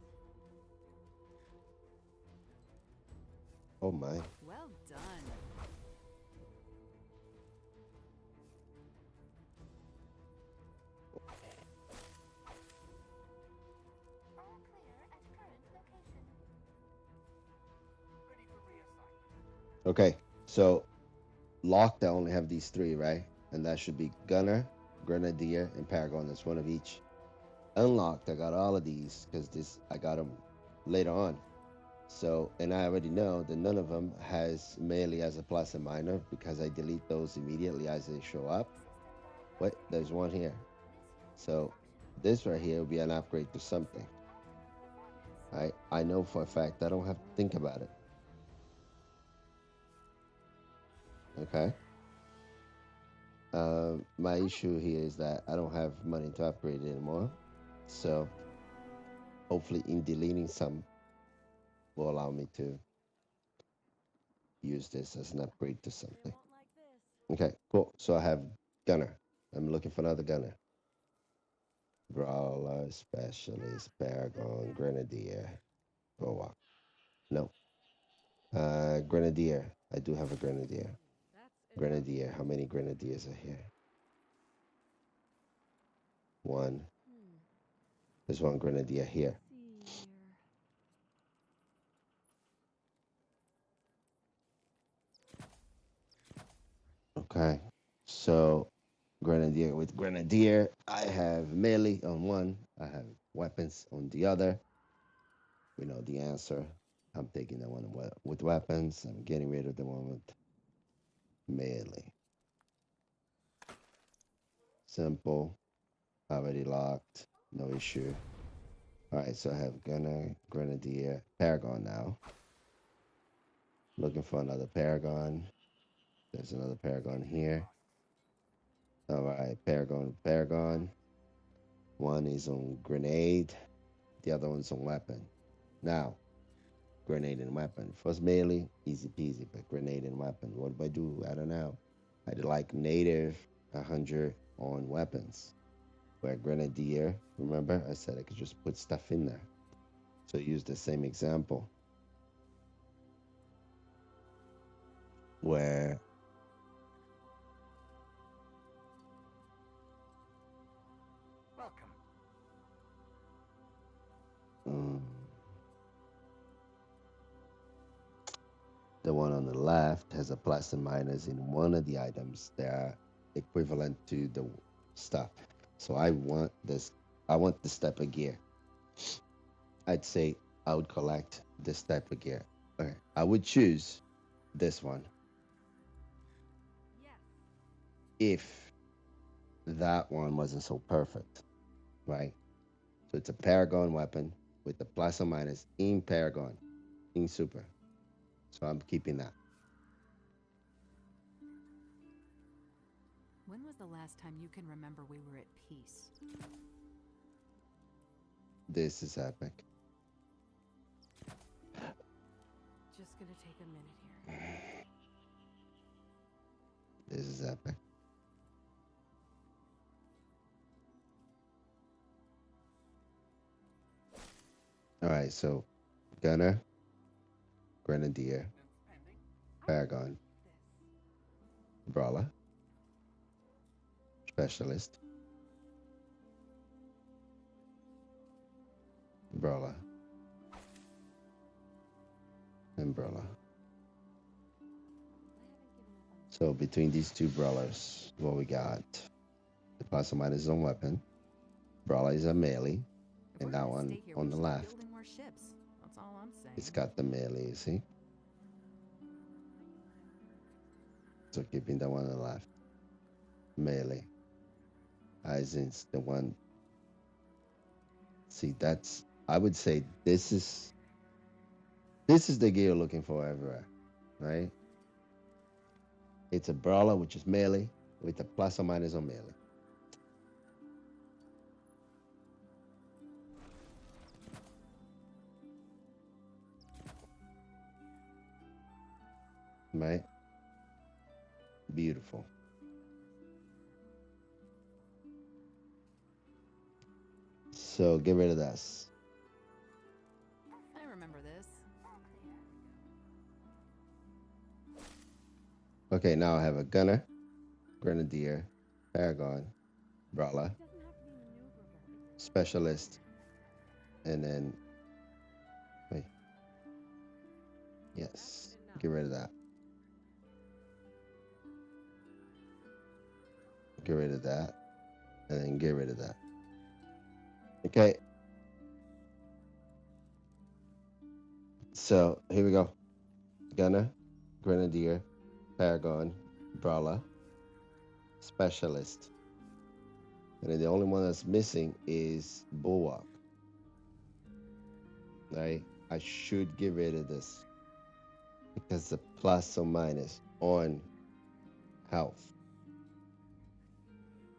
Oh my. Well done. All clear at current location. Ready for reassignment. Okay, so locked, I only have these three, right? And that should be gunner, grenadier, and paragon. That's one of each. Unlocked, I got all of these because I got them later on. So, and I already know that none of them has melee as a plus and minor because I delete those immediately as they show up. Wait, there's one here. So this right here will be an upgrade to something. I know for a fact I don't have to think about it. Okay. My issue here is that I don't have money to upgrade it anymore. So hopefully in deleting some will allow me to use this as an upgrade to something. Okay, cool. So I have gunner. I'm looking for another gunner. Brawler, specialist, paragon, grenadier. Oh wow. No. Grenadier. I do have a grenadier. Grenadier. How many grenadiers are here? One. There's one grenadier here. Okay. So grenadier with grenadier. I have melee on one. I have weapons on the other. We know the answer. I'm taking the one with weapons. I'm getting rid of the one with melee. Simple. Already locked. No issue. All right, so I have gunner, grenadier, paragon now. Looking for another paragon. There's another paragon here. All right, paragon, paragon. One is on grenade. The other one's on weapon. Now, grenade and weapon. First melee, easy peasy, but grenade and weapon. What do I do? I don't know. I do like native 100 on weapons. Where grenadier, remember I said I could just put stuff in there. So use the same example. Where Welcome. the one on the left has a plus and minus in one of the items that are equivalent to the stuff. So I want this type of gear. I'd say I would collect this type of gear. Okay. I would choose this one if that one wasn't so perfect, right? So it's a paragon weapon with the plus or minus in paragon, in super. So I'm keeping that. When was the last time you can remember we were at peace? This is epic. Just gonna take a minute here. This is epic. All right, so gunner, grenadier, paragon, brawler, specialist, brawler, and brawler. So between these two brawlers, what we got? The plus or minus on weapon. Brawler is a melee, If and we're that gonna one stay here, on we the should be left. building more ships. That's all I'm saying. It's got the melee, you see? So keeping the one on the left. Melee. As in the one. See, that's, I would say this is the gear you're looking for everywhere, right? It's a brawler, which is melee, with a plus or minus on melee. Right? Beautiful. So get rid of this. I remember this. Okay, now I have a gunner, grenadier, paragon, brawler, It doesn't have to be maneuverable. It's specialist, and then wait. Yes, get rid of that. Get rid of that, and then get rid of that. Okay. So here we go. Gunner, grenadier, paragon, brawler, specialist. And then the only one that's missing is bulwark. Right? I should get rid of this because the plus or minus on health.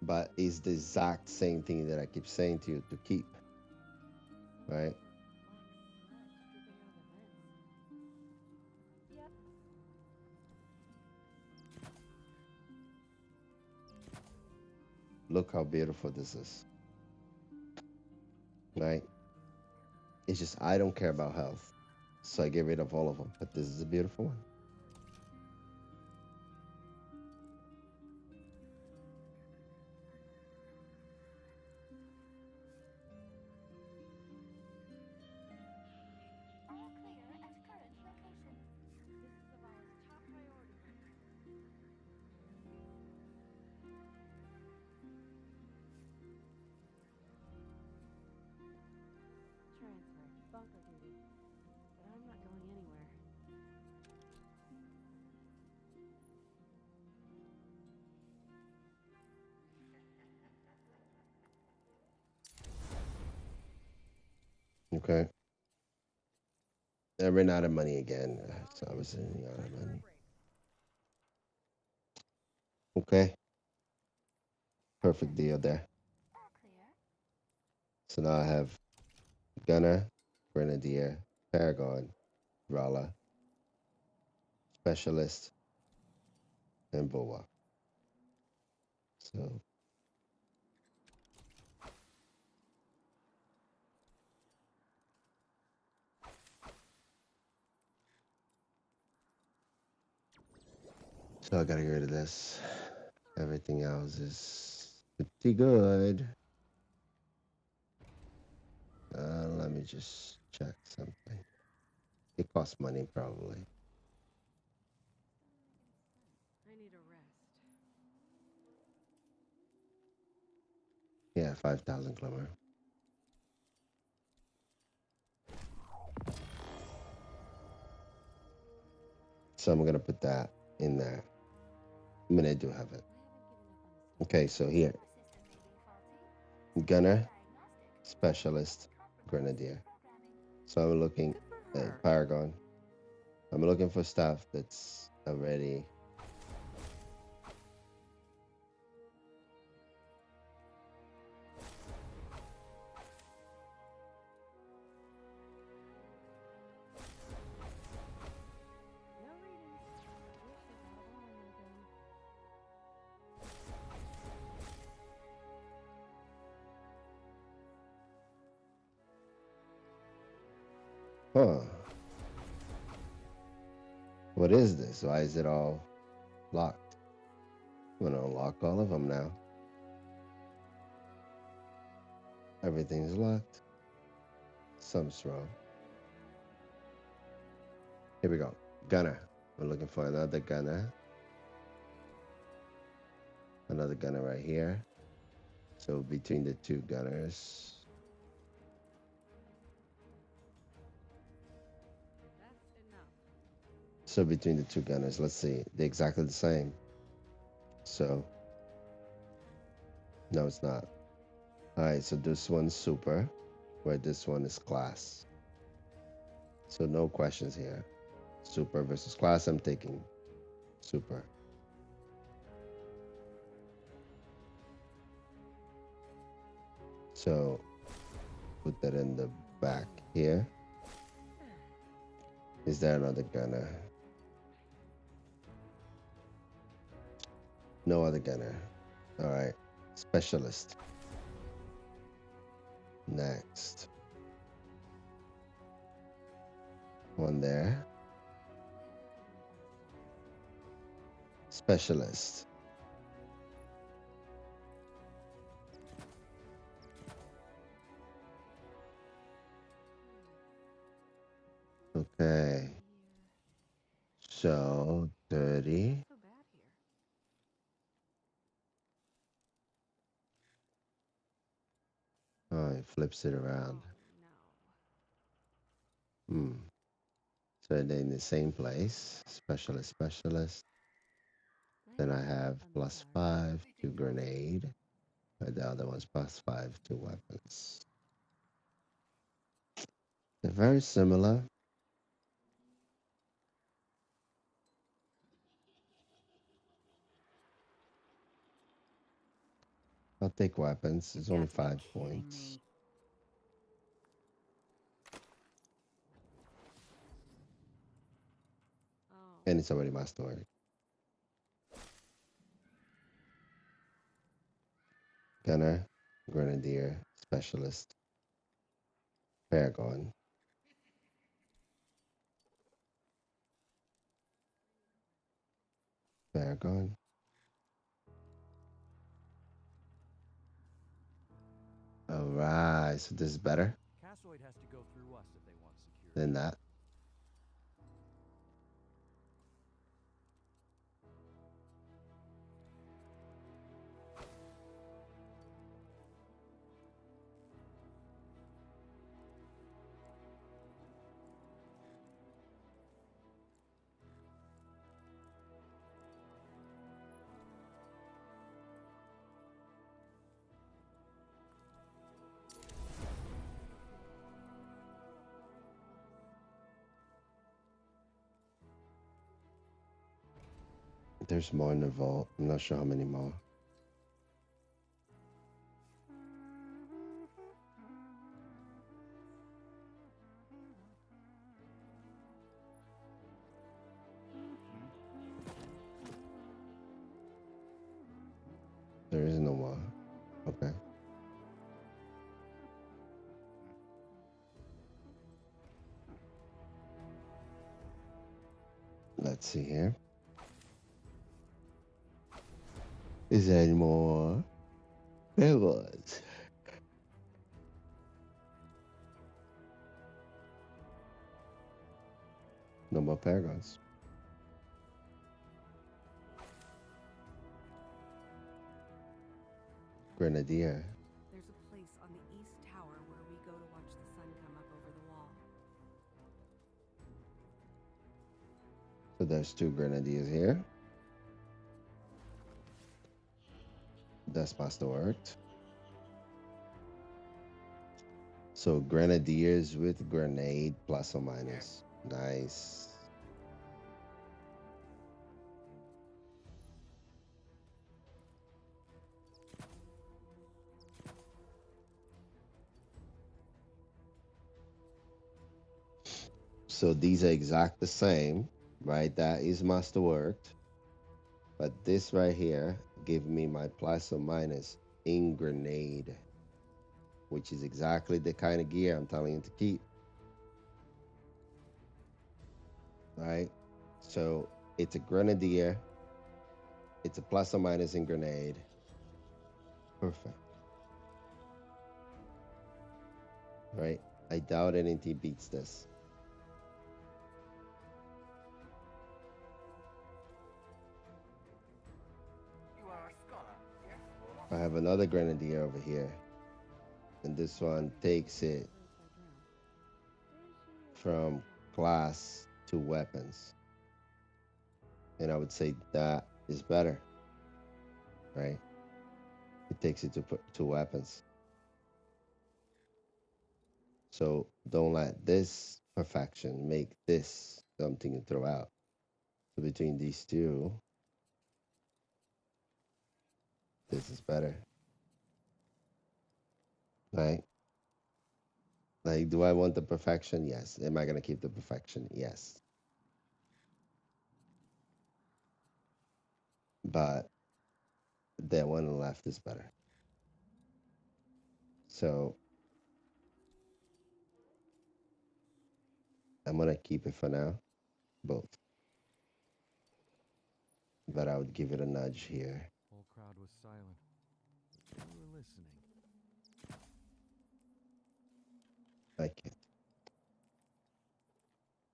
But it's the exact same thing that I keep saying to you to keep. Right? Yep. Look how beautiful this is. Right? It's just I don't care about health. So I get rid of all of them. But this is a beautiful one. All clear at current location. This is Zavala's top priority right now. Transfer. Bunker duty. But I'm not going anywhere. Okay. I ran out of money again. So I was running out of money. Okay. Perfect deal there. All clear. So now I have gunner, grenadier, paragon, brawler, specialist, and bulwark. So I gotta get rid of this. Everything else is pretty good. Let me just check something. It costs money probably. I need a rest. Yeah, 5,000 glimmer. So I'm gonna put that in there. I mean, I do have it. Okay, so here, System may be faulty. gunner, Diagnostic. specialist, grenadier. Programming. So I'm looking Good for her. at paragon. I'm looking for stuff that's already. No readings. I wish they got along again. Huh. What is this? Why is it all locked? I'm gonna unlock all of them now. Everything's locked. Something's wrong. Here we go. Gunner. We're looking for another gunner. Another gunner right here. So between the two gunners. That's enough. So between the two gunners, let's see. They're exactly the same. So no, it's not. All right, so this one's super, where this one is class. So no questions here. Super versus class, I'm taking super. So put that in the back here. Is there another gunner? No other gunner. All right. Specialist. Next. One there. Specialist. Okay. So 30. So bad here. Oh, it flips it around. No. Hmm. So they're in the same place. Specialist, specialist. Then I have +5 to grenade. And the other one's +5 to weapons. They're very similar. I'll take weapons. It's only Got to be 5 kidding points. me. Oh. And it's already masterwork. Gunner, grenadier, specialist, paragon. Paragon. All right, so this is better Cassoid has to go through us if they want security. than that. There's more in the vault. I'm not sure how many more. There is no more. Okay. Let's see here. Is there any more? There was. No more paragons. Grenadier. There's a place on the east tower where we go to watch the sun come up over the wall. So there's 2 grenadiers here. That's masterworked. So grenadiers with grenade plus or minus. Nice. So these are exact the same, right? That is masterworked. But this right here give me my plus or minus in grenade, which is exactly the kind of gear I'm telling you to keep. Right? So it's a grenadier. It's a plus or minus in grenade. Perfect. Right? I doubt anything beats this. I have another grenadier over here. And this one takes it from class to weapons. And I would say that is better. Right? It takes it to weapons. So don't let this perfection make this something to throw out. So between these two, this is better. Right? Like, do I want the perfection? Yes. Am I going to keep the perfection? Yes. But that one on the left is better. So I'm gonna keep it for now, both. But I would give it a nudge here. Whole crowd was silent. They were listening. I can't.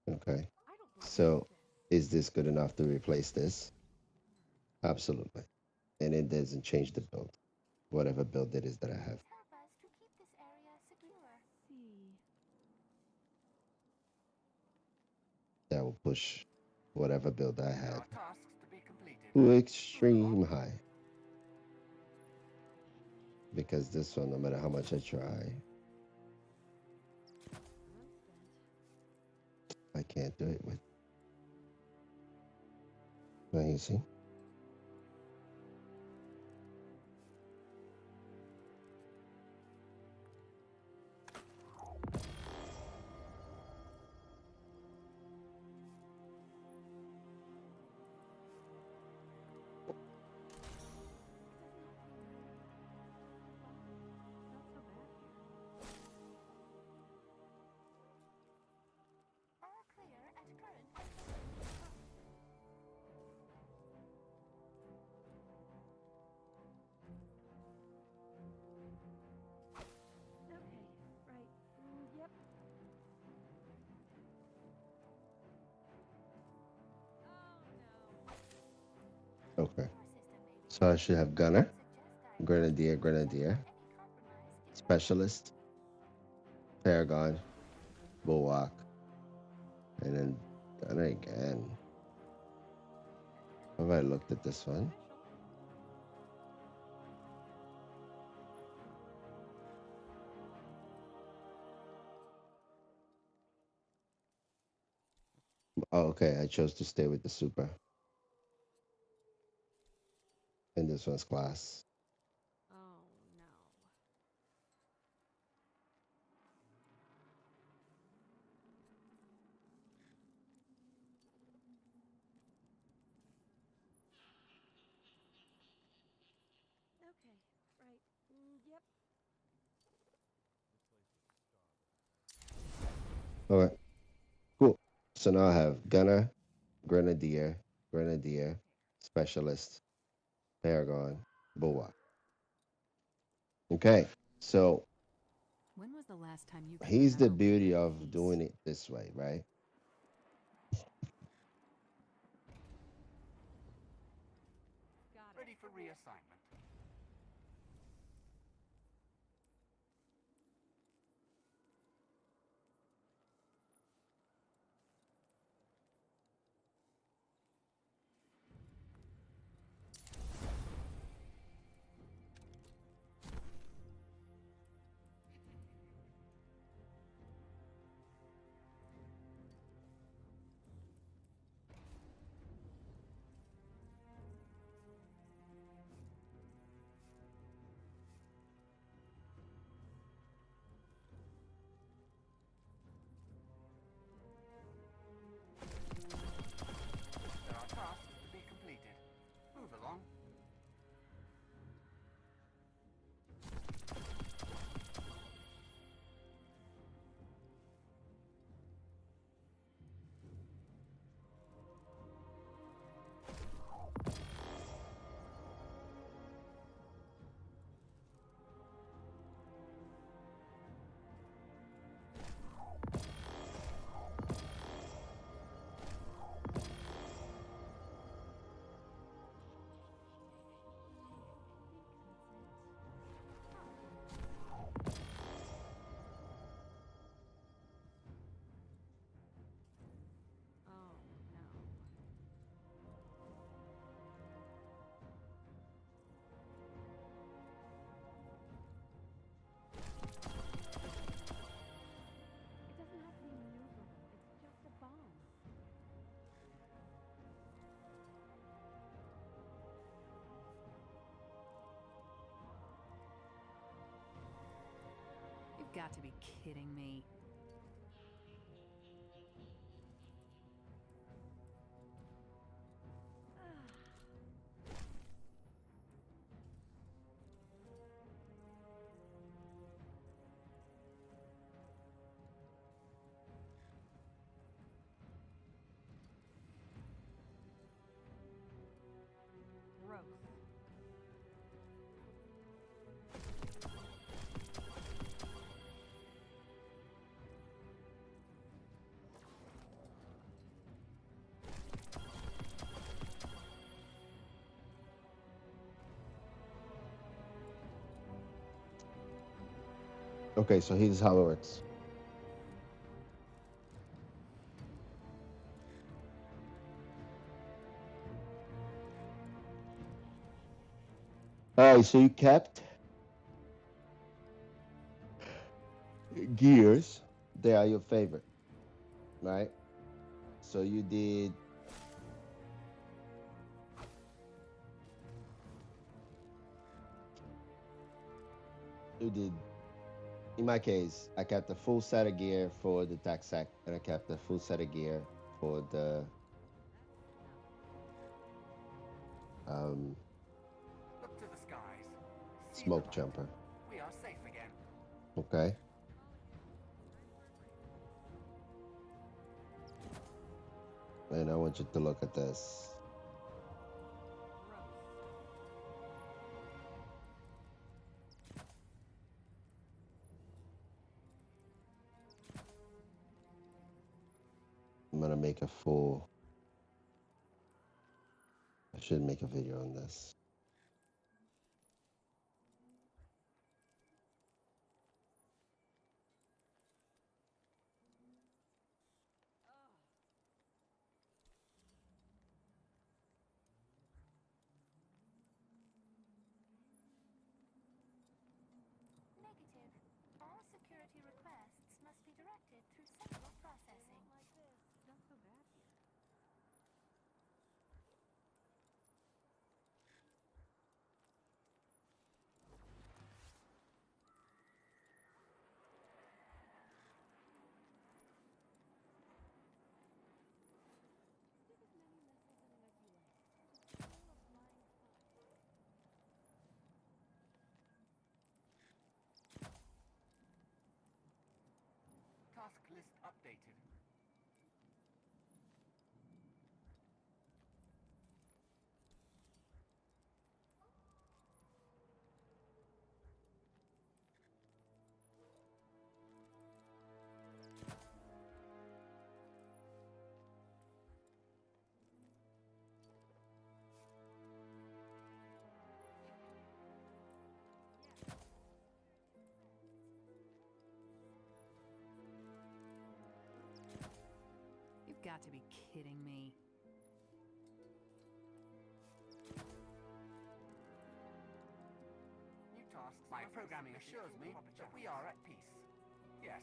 Okay. I don't believe So this. is this good enough to replace this? Absolutely. And it doesn't change the build, whatever build it is that I have. Help us to keep this area secure. See. That will push whatever build I There had are tasks to be completed. to extreme high. Because this one, no matter how much I try, I'm spent. I can't do it with. Now you see? Not so bad here. All clear at current location. Okay, right. Yep. Oh no. Okay. Your system may be So I should have Gunner, suggest Grenadier, Grenadier, any compromise if Specialist, Paragon, Bulwark, and then Gunner again. Have I looked at this one? Oh, okay. I chose to stay with the super. And this one's class. Oh no. Okay, right. Yep. All right. Cool. So now I have Gunner, Grenadier, Grenadier, Specialist, Paragon, Bulwark. Okay. So When was the last time you can here's the remember being beauty at of peace? doing it this way, right? Got it. Ready for reassignment. There are tasks to be completed. Move along. Oh no. It doesn't have to be maneuverable. It's just a bomb. You've got to be kidding me. Gross. Okay, so here's how it works. All right, so you kept gears. They are your favorite, right? So you did in my case, I kept a full set of gear for the tech sec, and I kept a full set of gear for the Look to the skies. See smoke the light. jumper. We are safe again. Okay. And I want you to look at this. I'm gonna make a full. I should make a video on this. Negative. All security requests must be directed through central processing. Not so bad here. Task list updated. You've got to be kidding me. New tasks. My programming assures me that we are at peace. Yes.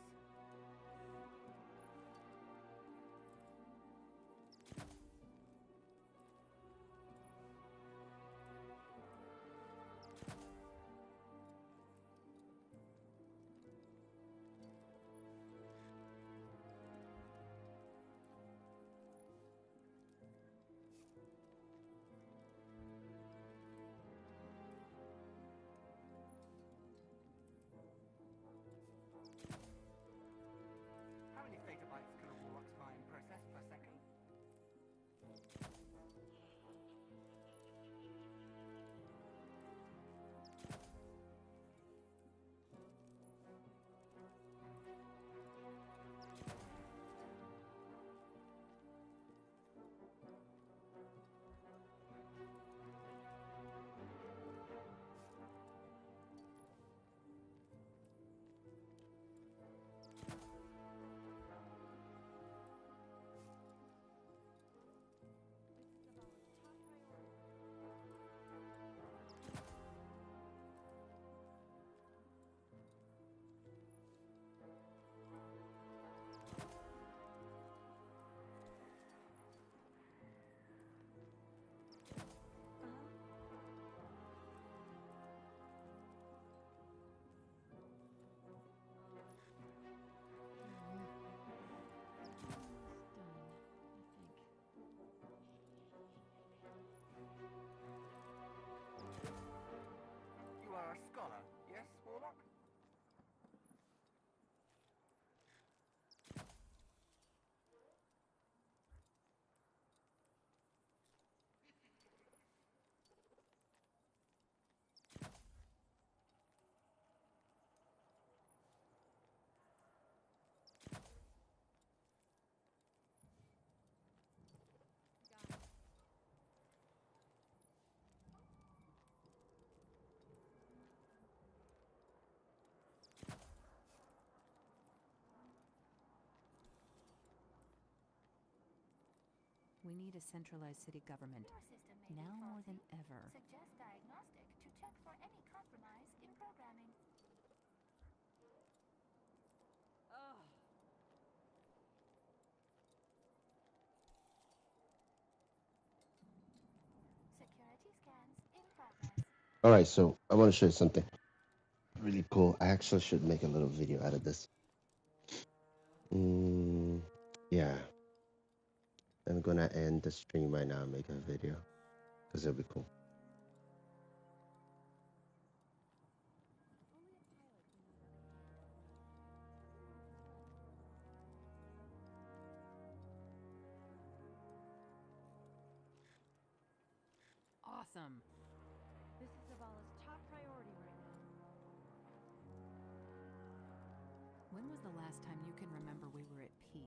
We need a centralized city government. Your system may Now be more faulty. than ever. Suggest diagnostic to check for any compromise in programming. Ugh. Security scans in progress. All right, so I want to show you something really cool. I actually should make a little video out of this. Yeah, I'm gonna end the stream right now and make a video because it'll be cool. Awesome. This is Zavala's top priority right now. When was the last time you can remember we were at peace?